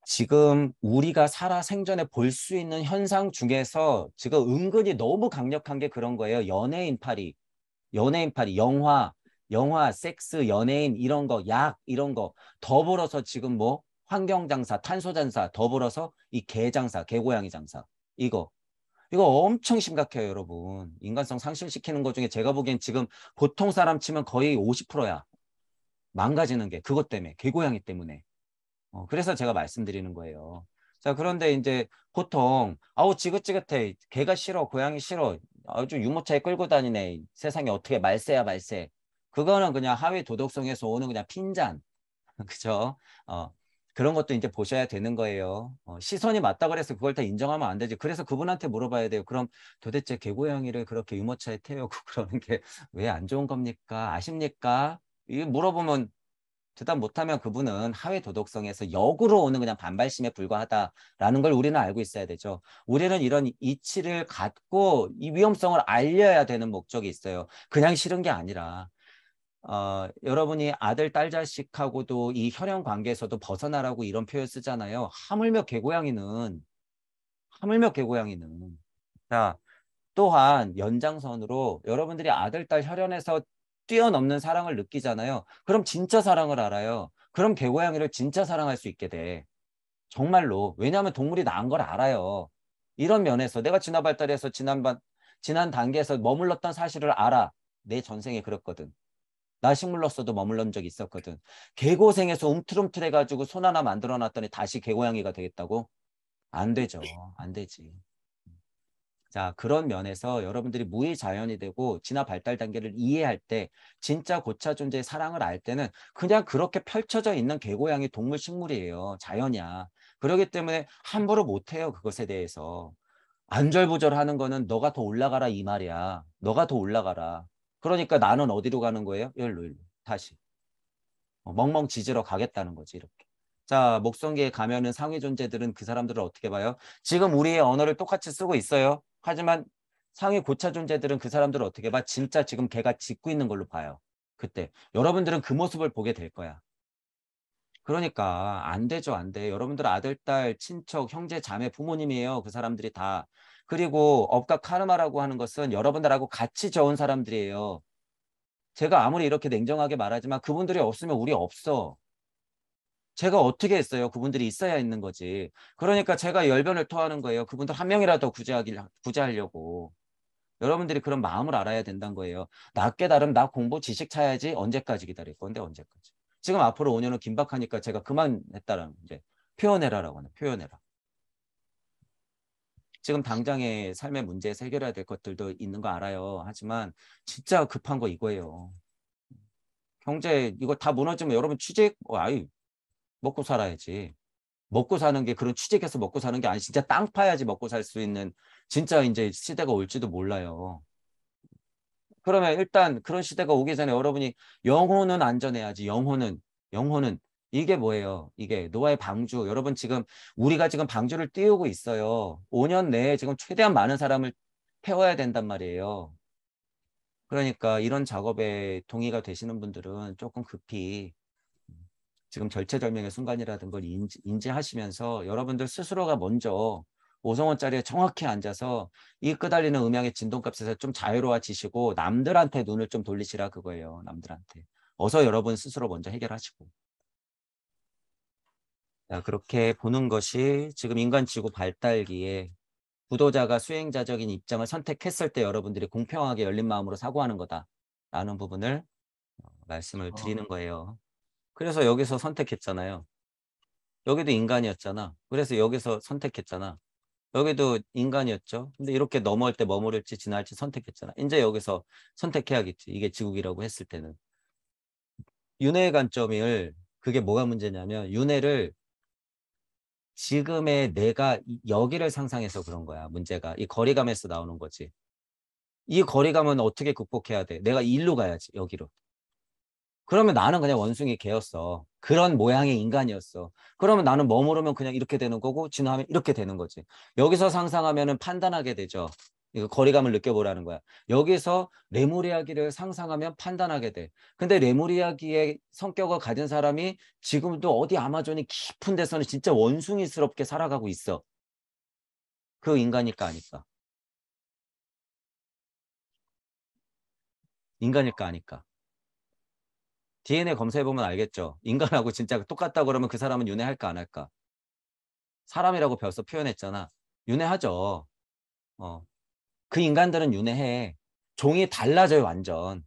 지금 우리가 살아 생전에 볼 수 있는 현상 중에서 지금 은근히 너무 강력한 게 그런 거예요. 연예인팔이. 연예인팔이. 영화, 섹스, 연예인 이런 거, 약 이런 거 더불어서 지금 뭐 환경장사, 탄소장사 더불어서 이 개장사, 개고양이 장사 이거 엄청 심각해요, 여러분. 인간성 상실시키는 것 중에 제가 보기엔 지금 보통 사람 치면 거의 50%야. 망가지는 게 그것 때문에, 개고양이 때문에. 그래서 제가 말씀드리는 거예요. 자, 그런데 이제 보통 아우 지긋지긋해. 개가 싫어. 고양이 싫어. 아주 유모차에 끌고 다니네. 세상에 어떻게 말세야 말세. 그거는 그냥 하위 도덕성에서 오는 그냥 핀잔. 그죠? 그런 것도 이제 보셔야 되는 거예요. 시선이 맞다 그래서 그걸 다 인정하면 안 되지. 그래서 그분한테 물어봐야 돼요. 그럼 도대체 개고양이를 그렇게 유모차에 태우고 그러는 게 왜 안 좋은 겁니까? 아십니까? 이 물어보면 대답 못하면 그분은 하위 도덕성에서 역으로 오는 그냥 반발심에 불과하다라는 걸 우리는 알고 있어야 되죠. 우리는 이런 이치를 갖고 이 위험성을 알려야 되는 목적이 있어요. 그냥 싫은 게 아니라 여러분이 아들, 딸 자식하고도 이 혈연 관계에서도 벗어나라고 이런 표현 쓰잖아요. 하물며 개고양이는. 자, 또한 연장선으로 여러분들이 아들, 딸 혈연에서 뛰어넘는 사랑을 느끼잖아요. 그럼 진짜 사랑을 알아요. 그럼 개고양이를 진짜 사랑할 수 있게 돼. 정말로. 왜냐하면 동물이 나은 걸 알아요. 이런 면에서 내가 진화 발달해서 지난 단계에서 머물렀던 사실을 알아. 내 전생에 그랬거든. 나 식물로서도 머물렀던 적이 있었거든. 개고생에서 움틀움틀해가지고 손 하나 만들어놨더니 다시 개고양이가 되겠다고? 안 되죠. 안 되지. 자, 그런 면에서 여러분들이 무의자연이 되고 진화 발달 단계를 이해할 때 진짜 고차 존재의 사랑을 알 때는 그냥 그렇게 펼쳐져 있는 개고양이 동물 식물이에요. 자연이야. 그렇기 때문에 함부로 못해요. 그것에 대해서. 안절부절하는 거는 너가 더 올라가라 이 말이야. 너가 더 올라가라. 그러니까 나는 어디로 가는 거예요? 일로 다시. 멍멍 짖으러 가겠다는 거지 이렇게. 자, 목성계에 가면은 상위 존재들은 그 사람들을 어떻게 봐요? 지금 우리의 언어를 똑같이 쓰고 있어요. 하지만 상위 고차 존재들은 그 사람들을 어떻게 봐? 진짜 지금 걔가 짖고 있는 걸로 봐요. 그때 여러분들은 그 모습을 보게 될 거야. 그러니까 안 되죠, 안 돼. 여러분들 아들, 딸, 친척, 형제, 자매, 부모님이에요. 그 사람들이 다. 그리고 업과 카르마라고 하는 것은 여러분들하고 같이 저은 사람들이에요. 제가 아무리 이렇게 냉정하게 말하지만 그분들이 없으면 우리 없어. 제가 어떻게 했어요? 그분들이 있어야 있는 거지. 그러니까 제가 열변을 토하는 거예요. 그분들 한 명이라도 구제하려고. 여러분들이 그런 마음을 알아야 된다는 거예요. 나 깨달음, 나 공부, 지식 차야지. 언제까지 기다릴 건데, 언제까지. 지금 앞으로 5년은 긴박하니까 제가 그만했다라는, 이제, 표현해라라고 하는, 표현해라. 지금 당장의 삶의 문제에서 해결해야 될 것들도 있는 거 알아요. 하지만 진짜 급한 거 이거예요. 경제, 이거 다 무너지면 여러분 취직, 아이, 먹고 살아야지. 먹고 사는 게 그런 취직해서 먹고 사는 게 아니 진짜 땅 파야지 먹고 살 수 있는 진짜 이제 시대가 올지도 몰라요. 그러면 일단 그런 시대가 오기 전에 여러분이 영혼은 안전해야지. 영혼은 이게 뭐예요? 이게 노아의 방주. 여러분 지금 우리가 지금 방주를 띄우고 있어요. 5년 내에 지금 최대한 많은 사람을 태워야 된단 말이에요. 그러니까 이런 작업에 동의가 되시는 분들은 조금 급히 지금 절체절명의 순간이라든 걸 인지하시면서 여러분들 스스로가 먼저 5성원짜리에 정확히 앉아서 이 끄달리는 음향의 진동값에서 좀 자유로워지시고 남들한테 눈을 좀 돌리시라 그거예요. 남들한테. 어서 여러분 스스로 먼저 해결하시고. 자, 그렇게 보는 것이 지금 인간지구 발달기에 구도자가 수행자적인 입장을 선택했을 때 여러분들이 공평하게 열린 마음으로 사고하는 거다라는 부분을 말씀을 아, 드리는 거예요. 그래서 여기서 선택했잖아요. 여기도 인간이었잖아. 그래서 여기서 선택했잖아. 여기도 인간이었죠. 근데 이렇게 넘어올 때 머무를지 지날지 선택했잖아. 이제 여기서 선택해야겠지. 이게 지국이라고 했을 때는. 윤회의 관점을 그게 뭐가 문제냐면 윤회를 지금의 내가 여기를 상상해서 그런 거야. 문제가. 이 거리감에서 나오는 거지. 이 거리감은 어떻게 극복해야 돼? 내가 일로 가야지. 여기로. 그러면 나는 그냥 원숭이 개였어. 그런 모양의 인간이었어. 그러면 나는 머무르면 그냥 이렇게 되는 거고 진화하면 이렇게 되는 거지. 여기서 상상하면은 판단하게 되죠. 이거 거리감을 느껴보라는 거야. 여기서 레물 이야기를 상상하면 판단하게 돼. 근데 레물 이야기의 성격을 가진 사람이 지금도 어디 아마존이 깊은 데서는 진짜 원숭이스럽게 살아가고 있어. 그 인간일까 아닐까? 인간일까 아닐까? DNA 검사해보면 알겠죠. 인간하고 진짜 똑같다 그러면 그 사람은 윤회할까 안 할까? 사람이라고 벌써 표현했잖아. 윤회하죠. 어. 그 인간들은 윤회해. 종이 달라져요, 완전.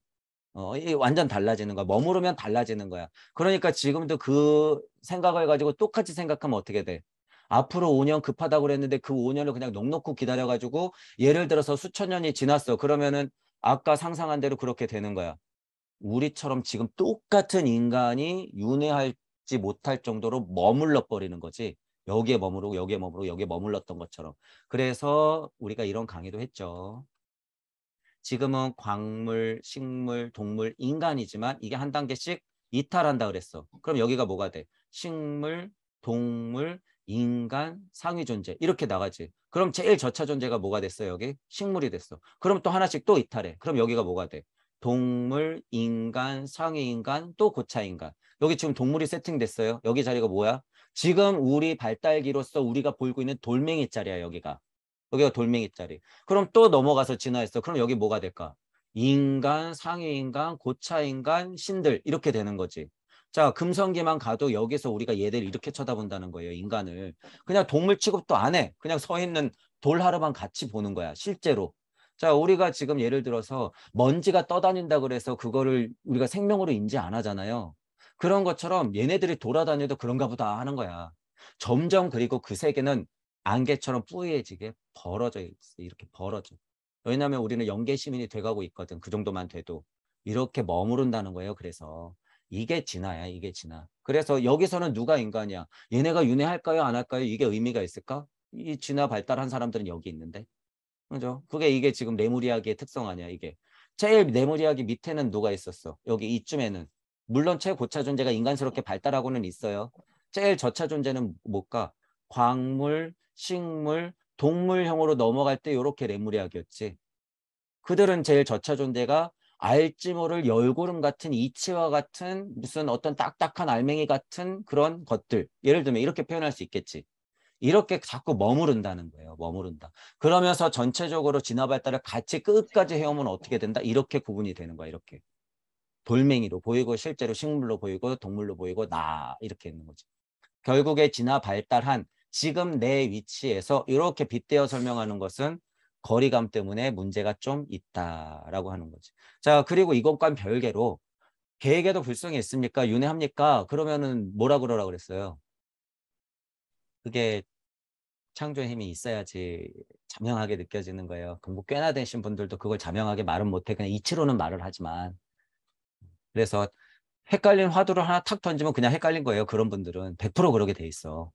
이 완전 달라지는 거야. 머무르면 달라지는 거야. 그러니까 지금도 그 생각을 가지고 똑같이 생각하면 어떻게 돼? 앞으로 5년 급하다고 그랬는데 그 5년을 그냥 넉넉히 기다려가지고 예를 들어서 수천 년이 지났어. 그러면은 아까 상상한 대로 그렇게 되는 거야. 우리처럼 지금 똑같은 인간이 윤회할지 못할 정도로 머물러 버리는 거지. 여기에 머무르고 여기에 머무르고 여기에 머물렀던 것처럼. 그래서 우리가 이런 강의도 했죠. 지금은 광물, 식물, 동물, 인간이지만 이게 한 단계씩 이탈한다 그랬어. 그럼 여기가 뭐가 돼? 식물, 동물, 인간, 상위 존재 이렇게 나가지. 그럼 제일 저차 존재가 뭐가 됐어? 여기 식물이 됐어. 그럼 또 하나씩 또 이탈해. 그럼 여기가 뭐가 돼? 동물, 인간, 상위 인간, 또 고차 인간. 여기 지금 동물이 세팅됐어요. 여기 자리가 뭐야? 지금 우리 발달기로서 우리가 보이고 있는 돌멩이 자리야, 여기가. 여기가 돌멩이 자리. 그럼 또 넘어가서 진화했어. 그럼 여기 뭐가 될까? 인간, 상위인간, 고차인간, 신들 이렇게 되는 거지. 자, 금성기만 가도 여기서 우리가 얘들 이렇게 쳐다본다는 거예요. 인간을. 그냥 동물 취급도 안 해. 그냥 서 있는 돌 하루만 같이 보는 거야. 실제로. 자, 우리가 지금 예를 들어서 먼지가 떠다닌다 그래서 그거를 우리가 생명으로 인지 안 하잖아요. 그런 것처럼 얘네들이 돌아다녀도 그런가 보다 하는 거야. 점점 그리고 그 세계는 안개처럼 뿌얘지게 벌어져 있어. 이렇게 벌어져. 왜냐하면 우리는 영계 시민이 돼가고 있거든. 그 정도만 돼도. 이렇게 머무른다는 거예요. 그래서 이게 진화야. 이게 진화. 그래서 여기서는 누가 인간이야? 얘네가 윤회할까요? 안 할까요? 이게 의미가 있을까? 이 진화 발달한 사람들은 여기 있는데. 그죠? 그게 이게 지금 레무리아기의 특성 아니야. 이게. 제일 레무리아기 밑에는 누가 있었어? 여기 이쯤에는. 물론 최고차 존재가 인간스럽게 발달하고는 있어요. 제일 저차 존재는 뭘까? 광물, 식물, 동물형으로 넘어갈 때 이렇게 레무리아기였지. 그들은 제일 저차 존재가 알지 모를 열고름 같은 이치와 같은 무슨 어떤 딱딱한 알맹이 같은 그런 것들. 예를 들면 이렇게 표현할 수 있겠지. 이렇게 자꾸 머무른다는 거예요. 머무른다. 그러면서 전체적으로 진화 발달을 같이 끝까지 해오면 어떻게 된다? 이렇게 구분이 되는 거야. 이렇게. 돌멩이로 보이고 실제로 식물로 보이고 동물로 보이고 나 이렇게 있는 거지. 결국에 진화 발달한 지금 내 위치에서 이렇게 빗대어 설명하는 것은 거리감 때문에 문제가 좀 있다라고 하는 거지. 자, 그리고 이것과 별개로 계획에도 불성이 있습니까? 윤회합니까? 그러면은 뭐라 그러라 그랬어요? 그게 창조의 힘이 있어야지 자명하게 느껴지는 거예요. 공부 꽤나 되신 분들도 그걸 자명하게 말은 못해. 그냥 이치로는 말을 하지만. 그래서 헷갈린 화두를 하나 탁 던지면 그냥 헷갈린 거예요. 그런 분들은 100% 그러게 돼 있어.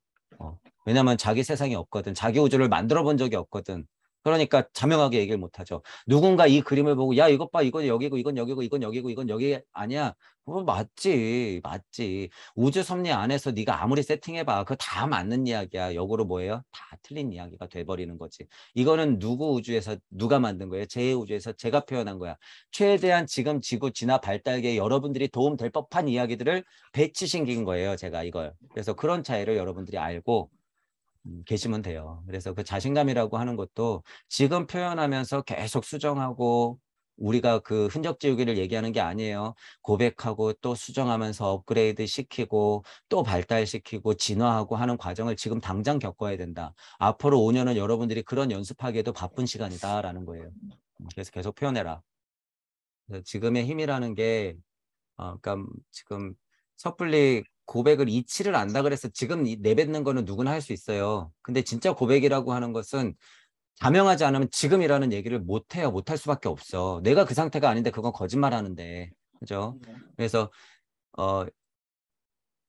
왜냐면 자기 세상이 없거든. 자기 우주를 만들어 본 적이 없거든. 그러니까 자명하게 얘기를 못하죠. 누군가 이 그림을 보고 야 이것 봐 이건 여기고 이건 여기고 이건 여기고 이건 여기 아니야. 그거 맞지 맞지. 우주 섭리 안에서 네가 아무리 세팅해봐 그거 다 맞는 이야기야. 역으로 뭐예요? 다 틀린 이야기가 돼버리는 거지. 이거는 누구 우주에서 누가 만든 거예요? 제 우주에서 제가 표현한 거야. 최대한 지금 지구 진화 발달계에 여러분들이 도움될 법한 이야기들을 배치시킨 거예요. 제가 이걸. 그래서 그런 차이를 여러분들이 알고 계시면 돼요. 그래서 그 자신감이라고 하는 것도 지금 표현하면서 계속 수정하고 우리가 그 흔적 지우기를 얘기하는 게 아니에요. 고백하고 또 수정하면서 업그레이드 시키고 또 발달시키고 진화하고 하는 과정을 지금 당장 겪어야 된다. 앞으로 5년은 여러분들이 그런 연습하기에도 바쁜 시간이다라는 거예요. 그래서 계속 표현해라. 그래서 지금의 힘이라는 게 그러니까 지금 섣불리 고백을 이치를 안다 그래서 지금 내뱉는 거는 누구나 할 수 있어요. 근데 진짜 고백이라고 하는 것은 자명하지 않으면 지금이라는 얘기를 못 해요. 못 할 수밖에 없어. 내가 그 상태가 아닌데 그건 거짓말 하는데. 그죠? 그래서 어,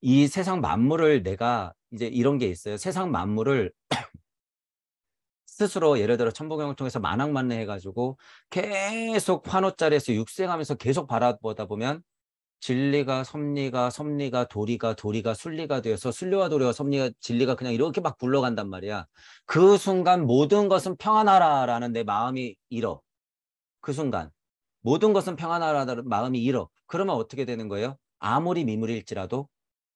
이 세상 만물을 내가 이제 이런 게 있어요. 세상 만물을 스스로 예를 들어 천부경을 통해서 만학만내 해가지고 계속 환호자리에서 육생하면서 계속 바라보다 보면 진리가 섭리가 섭리가 도리가 도리가 순리가 되어서 순리와 도리와 섭리가 진리가 그냥 이렇게 막 굴러간단 말이야. 그 순간 모든 것은 평안하라라는 내 마음이 잃어. 그 순간 모든 것은 평안하라는 마음이 잃어. 그러면 어떻게 되는 거예요? 아무리 미물일지라도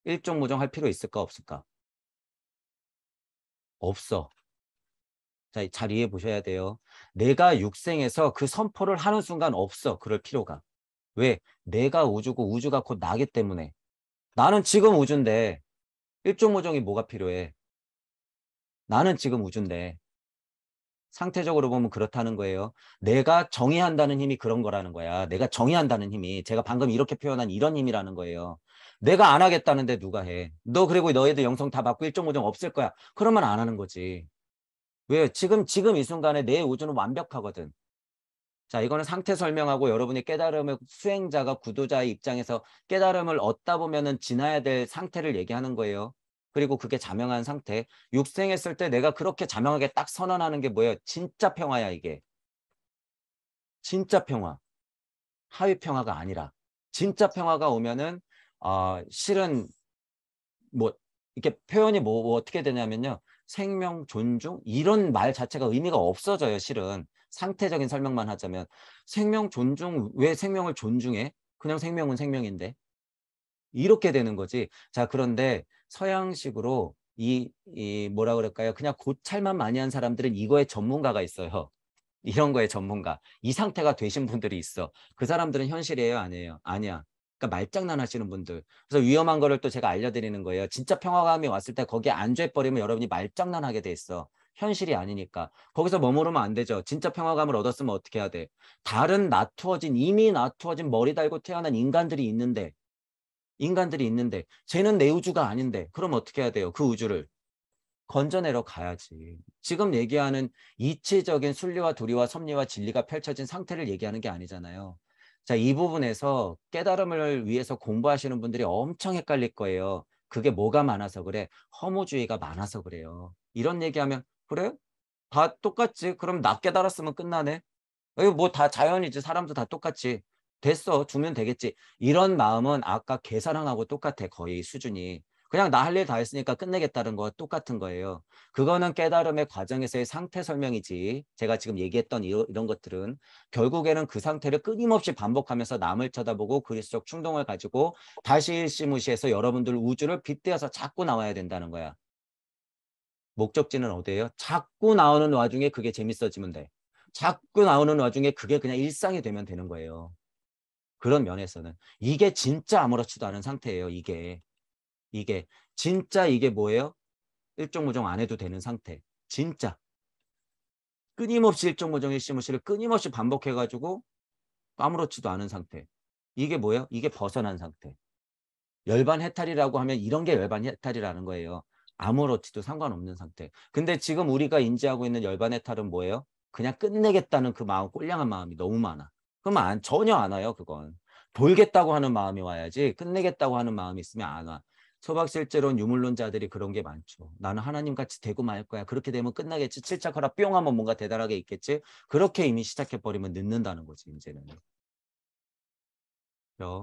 일종무종할 필요 있을까 없을까? 없어. 자, 잘 이해해 보셔야 돼요. 내가 육생에서 그 선포를 하는 순간 없어. 그럴 필요가. 왜? 내가 우주고 우주가 곧 나기 때문에. 나는 지금 우주인데 일종무종이 뭐가 필요해? 나는 지금 우주인데 상태적으로 보면 그렇다는 거예요. 내가 정의한다는 힘이 그런 거라는 거야. 내가 정의한다는 힘이 제가 방금 이렇게 표현한 이런 힘이라는 거예요. 내가 안 하겠다는데 누가 해? 너 그리고 너희들 영성 다 받고 일종무종 없을 거야. 그러면 안 하는 거지. 왜? 지금 이 순간에 내 우주는 완벽하거든. 자, 이거는 상태 설명하고 여러분이 깨달음을 수행자가 구도자의 입장에서 깨달음을 얻다 보면은 지나야 될 상태를 얘기하는 거예요. 그리고 그게 자명한 상태. 육생했을 때 내가 그렇게 자명하게 딱 선언하는 게 뭐예요? 진짜 평화야, 이게. 진짜 평화. 하위 평화가 아니라. 진짜 평화가 오면은 실은 뭐 이렇게 표현이 뭐 어떻게 되냐면요. 생명 존중 이런 말 자체가 의미가 없어져요. 실은 상태적인 설명만 하자면 생명 존중 왜 생명을 존중해? 그냥 생명은 생명인데 이렇게 되는 거지. 자 그런데 서양식으로 이 뭐라 그럴까요? 그냥 고찰만 많이 한 사람들은 이거에 전문가가 있어요. 이런 거에 전문가. 이 상태가 되신 분들이 있어. 그 사람들은 현실이에요? 아니에요? 아니야. 그러니까 말장난 하시는 분들. 그래서 위험한 거를 또 제가 알려드리는 거예요. 진짜 평화감이 왔을 때 거기에 안주해버리면 여러분이 말장난 하게 돼 있어. 현실이 아니니까. 거기서 머무르면 안 되죠. 진짜 평화감을 얻었으면 어떻게 해야 돼? 다른 이미 나투어진 머리 달고 태어난 인간들이 있는데, 쟤는 내 우주가 아닌데, 그럼 어떻게 해야 돼요? 그 우주를. 건져내러 가야지. 지금 얘기하는 이치적인 순리와 도리와 섭리와 진리가 펼쳐진 상태를 얘기하는 게 아니잖아요. 자, 이 부분에서 깨달음을 위해서 공부하시는 분들이 엄청 헷갈릴 거예요. 그게 뭐가 많아서 그래? 허무주의가 많아서 그래요. 이런 얘기하면 그래? 다 똑같지? 그럼 나 깨달았으면 끝나네? 이거 뭐 다 자연이지. 사람도 다 똑같지. 됐어. 두면 되겠지. 이런 마음은 아까 계산항하고 똑같아. 거의 수준이. 그냥 나 할 일 다 했으니까 끝내겠다는 거 똑같은 거예요. 그거는 깨달음의 과정에서의 상태 설명이지. 제가 지금 얘기했던 이런 것들은 결국에는 그 상태를 끊임없이 반복하면서 남을 쳐다보고 그리스도적 충동을 가지고 다시 일시무시해서 여러분들 우주를 빗대어서 자꾸 나와야 된다는 거야. 목적지는 어디예요? 자꾸 나오는 와중에 그게 재밌어지면 돼. 자꾸 나오는 와중에 그게 그냥 일상이 되면 되는 거예요. 그런 면에서는. 이게 진짜 아무렇지도 않은 상태예요. 이게. 진짜 이게 뭐예요? 일종무종 안 해도 되는 상태. 진짜. 끊임없이 일종무종 일시무시를 끊임없이 반복해가지고 아무렇지도 않은 상태. 이게 뭐예요? 이게 벗어난 상태. 열반 해탈이라고 하면 이런 게 열반 해탈이라는 거예요. 아무렇지도 상관없는 상태. 근데 지금 우리가 인지하고 있는 열반 해탈은 뭐예요? 그냥 끝내겠다는 그 마음, 꼴량한 마음이 너무 많아. 그러면 전혀 안 와요, 그건. 돌겠다고 하는 마음이 와야지 끝내겠다고 하는 마음이 있으면 안 와. 소박실제론 유물론자들이 그런 게 많죠. 나는 하나님같이 되고 말 거야. 그렇게 되면 끝나겠지. 칠착하라 뿅 하면 뭔가 대단하게 있겠지. 그렇게 이미 시작해버리면 늦는다는 거지, 이제는.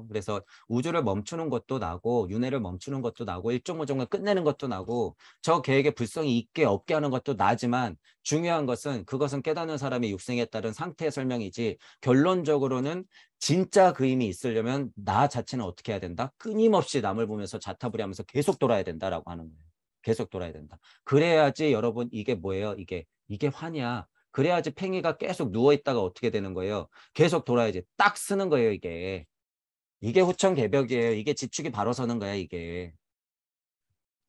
그래서 우주를 멈추는 것도 나고 윤회를 멈추는 것도 나고 일종의종을 끝내는 것도 나고 저 계획에 불성이 있게 없게 하는 것도 나지만 중요한 것은 그것은 깨닫는 사람의 육생에 따른 상태의 설명이지 결론적으로는 진짜 그 힘이 있으려면 나 자체는 어떻게 해야 된다? 끊임없이 남을 보면서 자타부리하면서 계속 돌아야 된다라고 하는 거예요. 계속 돌아야 된다. 그래야지 여러분 이게 뭐예요? 이게 환이야. 그래야지 팽이가 계속 누워있다가 어떻게 되는 거예요? 계속 돌아야지. 딱 쓰는 거예요, 이게. 이게 후천개벽이에요. 이게 지축이 바로 서는 거야, 이게.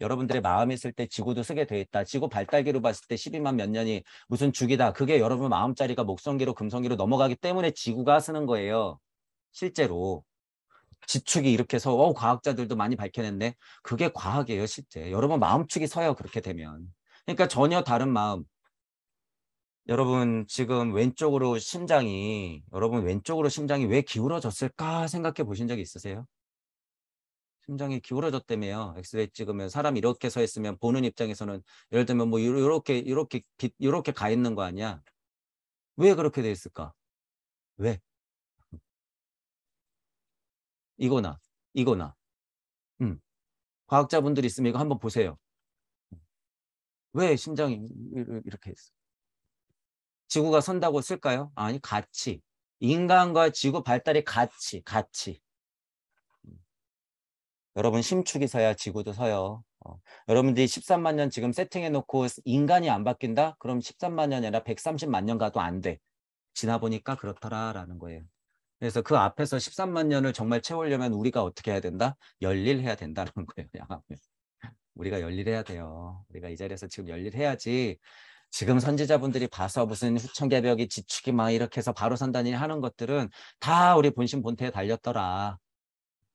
여러분들의 마음이 있을 때 지구도 쓰게 돼 있다. 지구 발달기로 봤을 때 12만 몇 년이 무슨 주기다. 그게 여러분 마음자리가 목성기로 금성기로 넘어가기 때문에 지구가 쓰는 거예요. 실제로. 지축이 이렇게 서, 과학자들도 많이 밝혀냈네. 그게 과학이에요, 실제. 여러분 마음축이 서요, 그렇게 되면. 그러니까 전혀 다른 마음. 여러분 왼쪽으로 심장이 왜 기울어졌을까 생각해 보신 적이 있으세요? 심장이 기울어졌다며요. 엑스레이 찍으면 사람 이렇게 서 있으면 보는 입장에서는 예를 들면 뭐 이렇게 가 있는 거 아니야? 왜 그렇게 돼 있을까? 왜? 이거나 이거나. 음. 과학자분들 있으면 이거 한번 보세요. 왜 심장이 이렇게 있어? 지구가 선다고 쓸까요? 아니, 같이. 인간과 지구 발달이 같이. 여러분 심축이 서야 지구도 서요. 여러분들이 13만 년 지금 세팅해놓고 인간이 안 바뀐다? 그럼 13만 년이 아니라 130만 년 가도 안 돼. 지나 보니까 그렇더라라는 거예요. 그래서 그 앞에서 13만 년을 정말 채우려면 우리가 어떻게 해야 된다? 열일해야 된다는 거예요. 우리가 열일해야 돼요. 우리가 이 자리에서 지금 열일해야지 지금 선지자분들이 봐서 무슨 후천개벽이 지축이 막 이렇게 해서 바로 선단이 하는 것들은 다 우리 본심 본태에 달렸더라.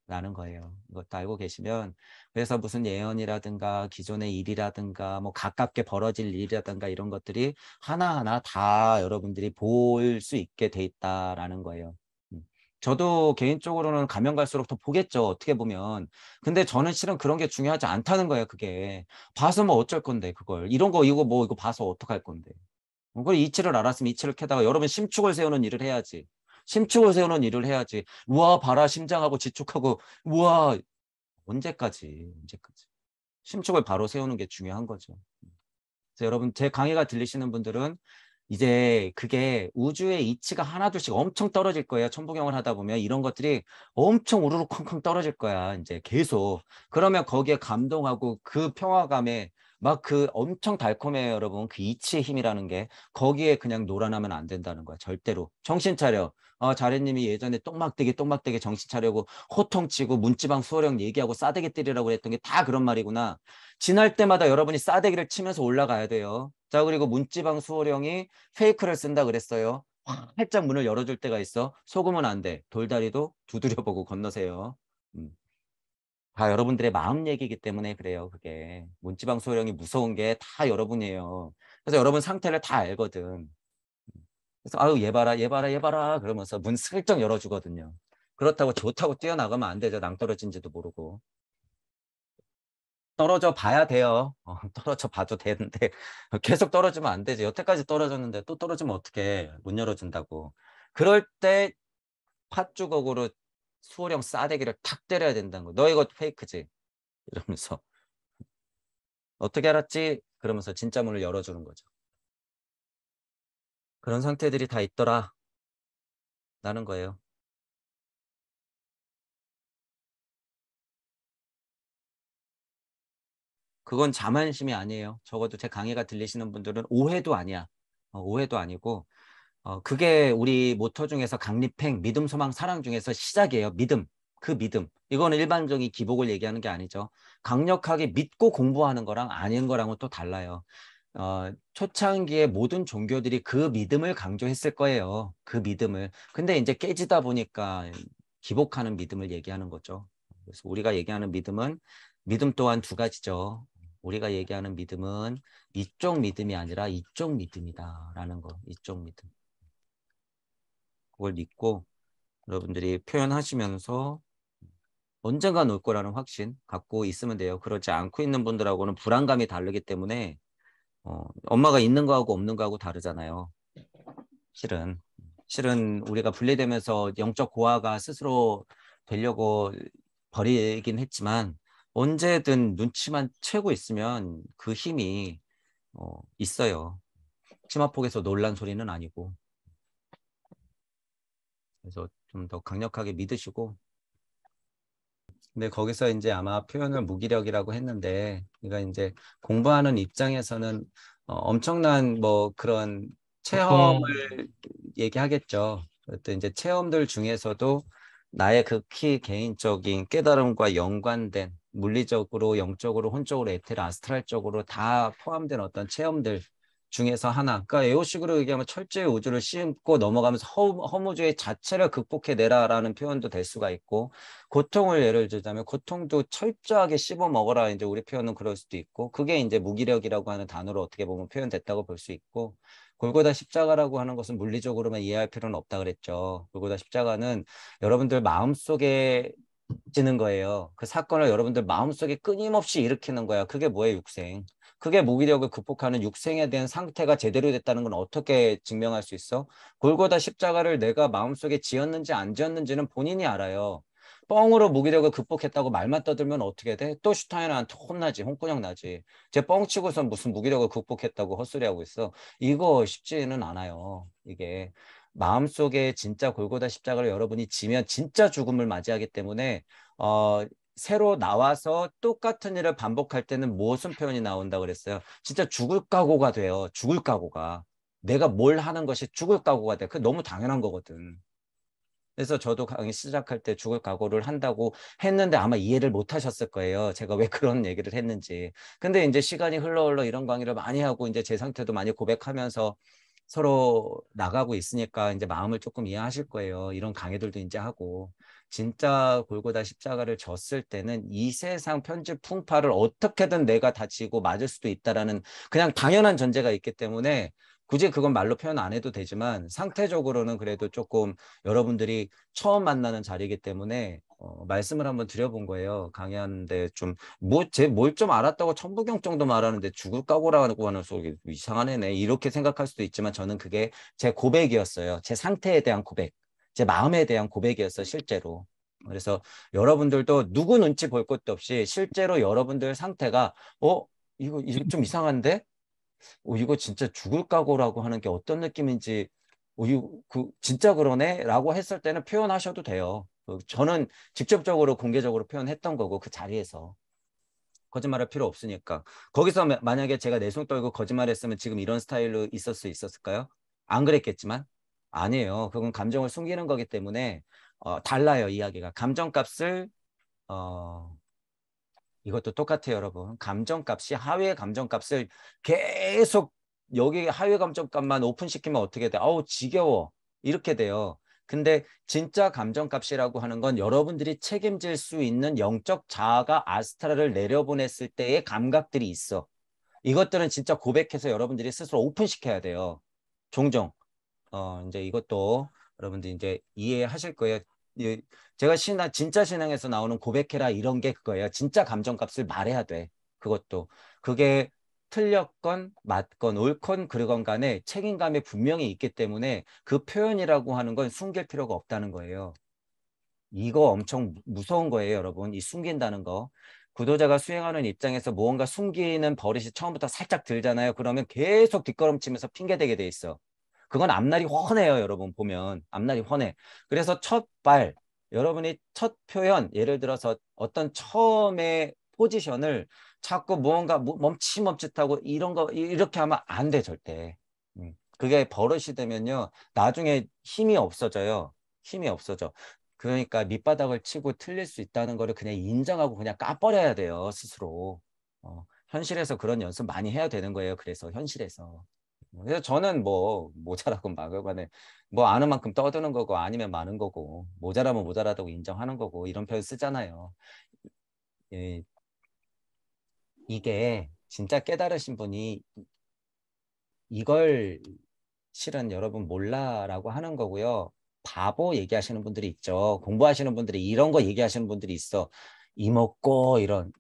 라는 거예요. 이것도 알고 계시면 그래서 무슨 예언이라든가 기존의 일이라든가 뭐 가깝게 벌어질 일이라든가 이런 것들이 하나하나 다 여러분들이 볼 수 있게 돼 있다라는 거예요. 음. 저도 개인적으로는 가면 갈수록 더 보겠죠. 어떻게 보면. 근데 저는 실은 그런 게 중요하지 않다는 거예요. 그게. 봐서 뭐 어쩔 건데 그걸. 이런 거 이거 봐서 어떡할 건데. 그걸 이치를 알았으면 이치를 캐다가 여러분 심축을 세우는 일을 해야지. 심축을 세우는 일을 해야지. 우와 봐라 심장하고 지축하고 우와 언제까지. 심축을 바로 세우는 게 중요한 거죠. 그래서 여러분 제 강의가 들리시는 분들은 이제 그게 우주의 이치가 하나둘씩 엄청 떨어질 거예요. 천부경을 하다 보면 이런 것들이 엄청 우르르 쾅쾅 떨어질 거야. 이제 계속. 그러면 거기에 감동하고 그 평화감에 막 그 엄청 달콤해요, 여러분. 그 이치의 힘이라는 게 거기에 그냥 놀아나면 안 된다는 거야. 절대로. 정신 차려. 자래님이 예전에 똥막대기 정신 차려고 호통치고 문지방 수호령 얘기하고 싸대기 때리라고 했던 게 다 그런 말이구나. 지날 때마다 여러분이 싸대기를 치면서 올라가야 돼요. 자, 그리고 문지방 수호령이 페이크를 쓴다 그랬어요. 활짝 문을 열어줄 때가 있어. 속으면 안 돼. 돌다리도 두드려보고 건너세요. 음. 다 여러분들의 마음 얘기이기 때문에 그래요. 그게. 문지방 수호령이 무서운 게 다 여러분이에요. 그래서 여러분 상태를 다 알거든. 그래서 아유 얘 봐라 그러면서 문 슬쩍 열어주거든요. 그렇다고 좋다고 뛰어나가면 안 되죠. 낭떠러진지도 모르고. 떨어져 봐야 돼요. 떨어져 봐도 되는데 계속 떨어지면 안 되지. 여태까지 떨어졌는데 또 떨어지면 어떡해. 못 열어준다고. 그럴 때 팥주걱으로 수호령 싸대기를 탁 때려야 된다는 거. 너 이거 페이크지? 이러면서 어떻게 알았지? 그러면서 진짜 문을 열어주는 거죠. 그런 상태들이 다 있더라. 라는 거예요. 그건 자만심이 아니에요. 적어도 제 강의가 들리시는 분들은 오해도 아니야. 오해도 아니고 그게 우리 모토 중에서 강립행, 믿음, 소망, 사랑 중에서 시작이에요. 믿음. 그 믿음. 이거는 일반적인 기복을 얘기하는 게 아니죠. 강력하게 믿고 공부하는 거랑 아닌 거랑은 또 달라요. 초창기에 모든 종교들이 그 믿음을 강조했을 거예요. 그 믿음을. 근데 이제 깨지다 보니까 기복하는 믿음을 얘기하는 거죠. 그래서 우리가 얘기하는 믿음은 믿음 또한 두 가지죠. 우리가 얘기하는 믿음은 이쪽 믿음이 아니라 이쪽 믿음이다라는 거. 이쪽 믿음. 그걸 믿고 여러분들이 표현하시면서 언젠간 올 거라는 확신 갖고 있으면 돼요. 그렇지 않고 있는 분들하고는 불안감이 다르기 때문에 엄마가 있는 거하고 없는 거하고 다르잖아요. 실은. 실은 우리가 분리되면서 영적 고아가 스스로 되려고 버리긴 했지만 언제든 눈치만 채고 있으면 그 힘이 있어요. 치마폭에서 놀란 소리는 아니고. 그래서 좀 더 강력하게 믿으시고. 근데 거기서 이제 아마 표현을 무기력이라고 했는데, 그러니까 이제 공부하는 입장에서는 엄청난 뭐 그런 체험을 보통 얘기하겠죠. 또 이제 체험들 중에서도 나의 극히 개인적인 깨달음과 연관된 물리적으로, 영적으로, 혼적으로, 에테르, 아스트랄적으로 다 포함된 어떤 체험들 중에서 하나. 그러니까 에오식으로 얘기하면 철저히 우주를 씹고 넘어가면서 허무주의 자체를 극복해내라라는 표현도 될 수가 있고, 고통을 예를 들자면 고통도 철저하게 씹어 먹어라 이제 우리 표현은 그럴 수도 있고, 그게 이제 무기력이라고 하는 단어로 어떻게 보면 표현됐다고 볼 수 있고, 골고다 십자가라고 하는 것은 물리적으로만 이해할 필요는 없다 그랬죠. 골고다 십자가는 여러분들 마음속에 지는 거예요. 그 사건을 여러분들 마음속에 끊임없이 일으키는 거야. 그게 뭐예요? 육생. 그게 무기력을 극복하는 육생에 대한 상태가 제대로 됐다는 건 어떻게 증명할 수 있어? 골고다 십자가를 내가 마음속에 지었는지 안 지었는지는 본인이 알아요. 뻥으로 무기력을 극복했다고 말만 떠들면 어떻게 돼? 또 슈타인한테 혼나지, 홍군형 나지. 쟤 뻥치고선 무슨 무기력을 극복했다고 헛소리하고 있어. 이거 쉽지는 않아요. 이게 마음속에 진짜 골고다 십자가를 여러분이 지면 진짜 죽음을 맞이하기 때문에 어, 새로 나와서 똑같은 일을 반복할 때는 무슨 표현이 나온다 그랬어요? 진짜 죽을 각오가 돼요. 죽을 각오가. 내가 뭘 하는 것이 죽을 각오가 돼. 그 너무 당연한 거거든. 그래서 저도 강의 시작할 때 죽을 각오를 한다고 했는데 아마 이해를 못 하셨을 거예요. 제가 왜 그런 얘기를 했는지. 근데 이제 시간이 흘러 이런 강의를 많이 하고 이제 제 상태도 많이 고백하면서 서로 나가고 있으니까 이제 마음을 조금 이해하실 거예요. 이런 강의들도 이제 하고. 진짜 골고다 십자가를 졌을 때는 이 세상 편집 풍파를 어떻게든 내가 다치고 맞을 수도 있다라는 그냥 당연한 전제가 있기 때문에 굳이 그건 말로 표현 안 해도 되지만 상태적으로는 그래도 조금 여러분들이 처음 만나는 자리이기 때문에 말씀을 한번 드려본 거예요. 강의하는데 좀 뭘 좀 알았다고 천부경 정도 말하는데 죽을 각오라고 하는 소리 이상한 애네 이렇게 생각할 수도 있지만 저는 그게 제 고백이었어요. 제 상태에 대한 고백, 제 마음에 대한 고백이었어요. 실제로. 그래서 여러분들도 누구 눈치 볼 것도 없이 실제로 여러분들 상태가 이거 좀 이상한데? 이거 진짜 죽을 각오라고 하는 게 어떤 느낌인지, 이거 진짜 그러네? 라고 했을 때는 표현하셔도 돼요. 저는 직접적으로 공개적으로 표현했던 거고, 그 자리에서. 거짓말할 필요 없으니까. 거기서 만약에 제가 내숭 떨고 거짓말했으면 지금 이런 스타일로 있을 수 있었을까요? 안 그랬겠지만? 아니에요. 그건 감정을 숨기는 거기 때문에, 달라요, 이야기가. 감정값을, 어, 이것도 똑같아요, 여러분. 감정값이 하위의 감정값을 계속 여기 하위 감정값만 오픈시키면 어떻게 돼? 아우, 지겨워. 이렇게 돼요. 근데 진짜 감정값이라고 하는 건 여러분들이 책임질 수 있는 영적 자아가 아스트라를 내려보냈을 때의 감각들이 있어. 이것들은 진짜 고백해서 여러분들이 스스로 오픈시켜야 돼요. 종종. 이제 이것도 여러분들 이제 이해하실 거예요. 제가 진짜 신앙에서 나오는 고백해라 이런 게 그거예요. 진짜 감정값을 말해야 돼. 그것도. 그게 틀렸건 맞건 옳건 그르건 간에 책임감이 분명히 있기 때문에 그 표현이라고 하는 건 숨길 필요가 없다는 거예요. 이거 엄청 무서운 거예요, 여러분. 이 숨긴다는 거. 구도자가 수행하는 입장에서 무언가 숨기는 버릇이 처음부터 살짝 들잖아요. 그러면 계속 뒷걸음치면서 핑계대게 돼 있어. 그건 앞날이 훤해요, 여러분 보면. 앞날이 훤해. 그래서 첫 발, 여러분이 첫 표현, 예를 들어서 어떤 처음의 포지션을 자꾸 무언가 멈칫멈칫하고 이런 거 이렇게 하면 안 돼, 절대. 그게 버릇이 되면요. 나중에 힘이 없어져요. 힘이 없어져. 그러니까 밑바닥을 치고 틀릴 수 있다는 거를 그냥 인정하고 그냥 까버려야 돼요, 스스로. 현실에서 그런 연습 많이 해야 되는 거예요. 그래서 현실에서. 그래서 저는 뭐 모자라고 막연간에 뭐 아는 만큼 떠드는 거고 아니면 많은 거고 모자라면 모자라다고 인정하는 거고 이런 표현 쓰잖아요. 예, 이게 진짜 깨달으신 분이 이걸 실은 여러분 몰라라고 하는 거고요. 바보 얘기하시는 분들이 있죠. 공부하시는 분들이 이런 거 얘기하시는 분들이 있어. 이먹고 이런.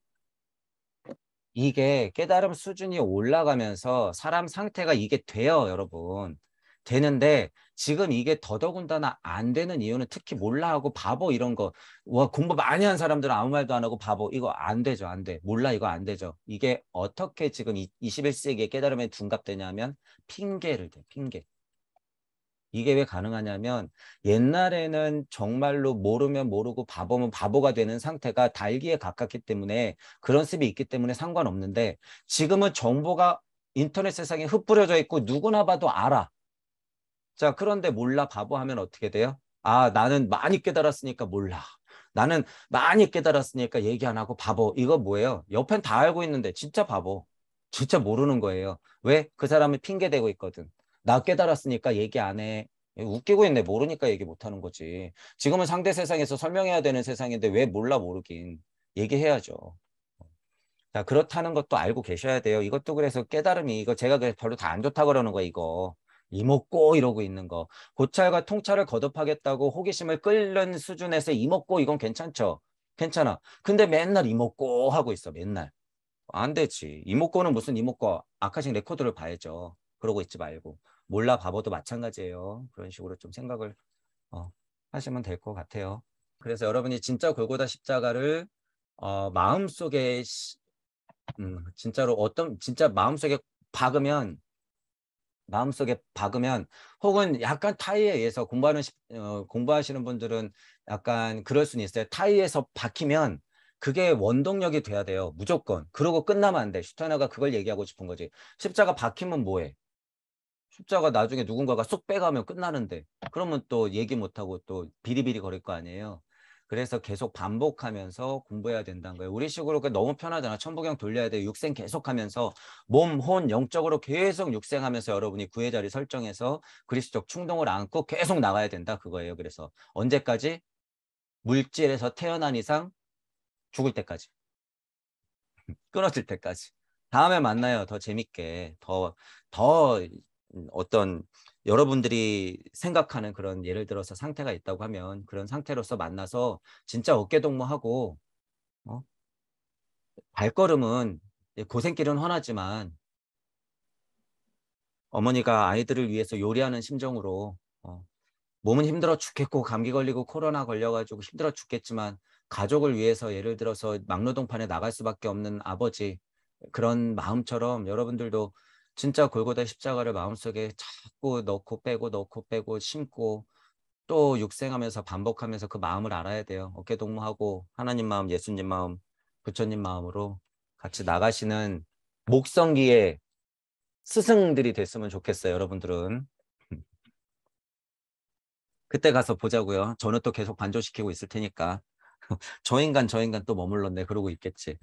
이게 깨달음 수준이 올라가면서 사람 상태가 이게 돼요, 여러분. 되는데 지금 이게 더더군다나 안 되는 이유는 특히 몰라 하고 바보 이런 거. 와, 공부 많이 한 사람들은 아무 말도 안 하고 바보. 이거 안 되죠, 안 돼. 몰라, 이거 안 되죠. 이게 어떻게 지금 21세기에 깨달음에 둔갑되냐면 핑계를 대, 핑계. 이게 왜 가능하냐면 옛날에는 정말로 모르면 모르고 바보면 바보가 되는 상태가 달기에 가깝기 때문에 그런 습이 있기 때문에 상관없는데 지금은 정보가 인터넷 세상에 흩뿌려져 있고 누구나 봐도 알아. 자, 그런데 몰라 바보 하면 어떻게 돼요? 아, 나는 많이 깨달았으니까 몰라. 나는 많이 깨달았으니까 얘기 안 하고 바보. 이거 뭐예요? 옆엔 다 알고 있는데 진짜 바보. 진짜 모르는 거예요. 왜? 그 사람이 핑계 대고 있거든. 나 깨달았으니까 얘기 안 해. 웃기고 있네. 모르니까 얘기 못 하는 거지. 지금은 상대 세상에서 설명해야 되는 세상인데 왜 몰라 모르긴. 얘기해야죠. 자, 그렇다는 것도 알고 계셔야 돼요. 이것도 그래서 깨달음이 이거 제가 별로 다 안 좋다 그러는 거 이거. 이먹고 이러고 있는 거. 고찰과 통찰을 거듭하겠다고 호기심을 끓는 수준에서 이먹고 이건 괜찮죠. 괜찮아. 근데 맨날 이먹고 하고 있어. 맨날. 안 되지. 이목구는 무슨 이목구 아카식 레코드를 봐야죠. 그러고 있지 말고. 몰라 바보도 마찬가지예요. 그런 식으로 좀 생각을 하시면 될 것 같아요. 그래서 여러분이 진짜 골고다 십자가를 마음속에 진짜로 진짜 마음속에 박으면 혹은 약간 타의에 의해서 공부하시는 분들은 약간 그럴 수는 있어요. 타의에서 박히면 그게 원동력이 돼야 돼요. 무조건. 그러고 끝나면 안 돼. 슈타이너가 그걸 얘기하고 싶은 거지. 십자가 박히면 뭐해? 십자가 나중에 누군가가 쏙 빼가면 끝나는데 그러면 또 얘기 못하고 또 비리비리 거릴 거 아니에요. 그래서 계속 반복하면서 공부해야 된다는 거예요. 우리 식으로 너무 편하잖아. 천부경 돌려야 돼. 육생 계속하면서 몸, 혼, 영적으로 계속 육생하면서 여러분이 구의 자리 설정해서 그리스도적 충동을 안고 계속 나가야 된다. 그거예요. 그래서 언제까지? 물질에서 태어난 이상 죽을 때까지. 끊어질 때까지. 다음에 만나요. 더 재밌게. 더 어떤 여러분들이 생각하는 그런 예를 들어서 상태가 있다고 하면 그런 상태로서 만나서 진짜 어깨동무하고 발걸음은 고생길은 훤하지만 어머니가 아이들을 위해서 요리하는 심정으로 몸은 힘들어 죽겠고 감기 걸리고 코로나 걸려가지고 힘들어 죽겠지만 가족을 위해서 예를 들어서 막노동판에 나갈 수밖에 없는 아버지 그런 마음처럼 여러분들도 진짜 골고다 십자가를 마음속에 자꾸 넣고 빼고 심고 또 육생하면서 반복하면서 그 마음을 알아야 돼요. 어깨동무하고 하나님 마음, 예수님 마음, 부처님 마음으로 같이 나가시는 목성기의 스승들이 됐으면 좋겠어요. 여러분들은. 그때 가서 보자고요. 저는 또 계속 반조시키고 있을 테니까. 저 인간 또 머물렀네. 그러고 있겠지.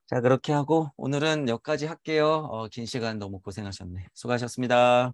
자, 그렇게 하고 오늘은 여기까지 할게요. 긴 시간 너무 고생하셨네. 수고하셨습니다.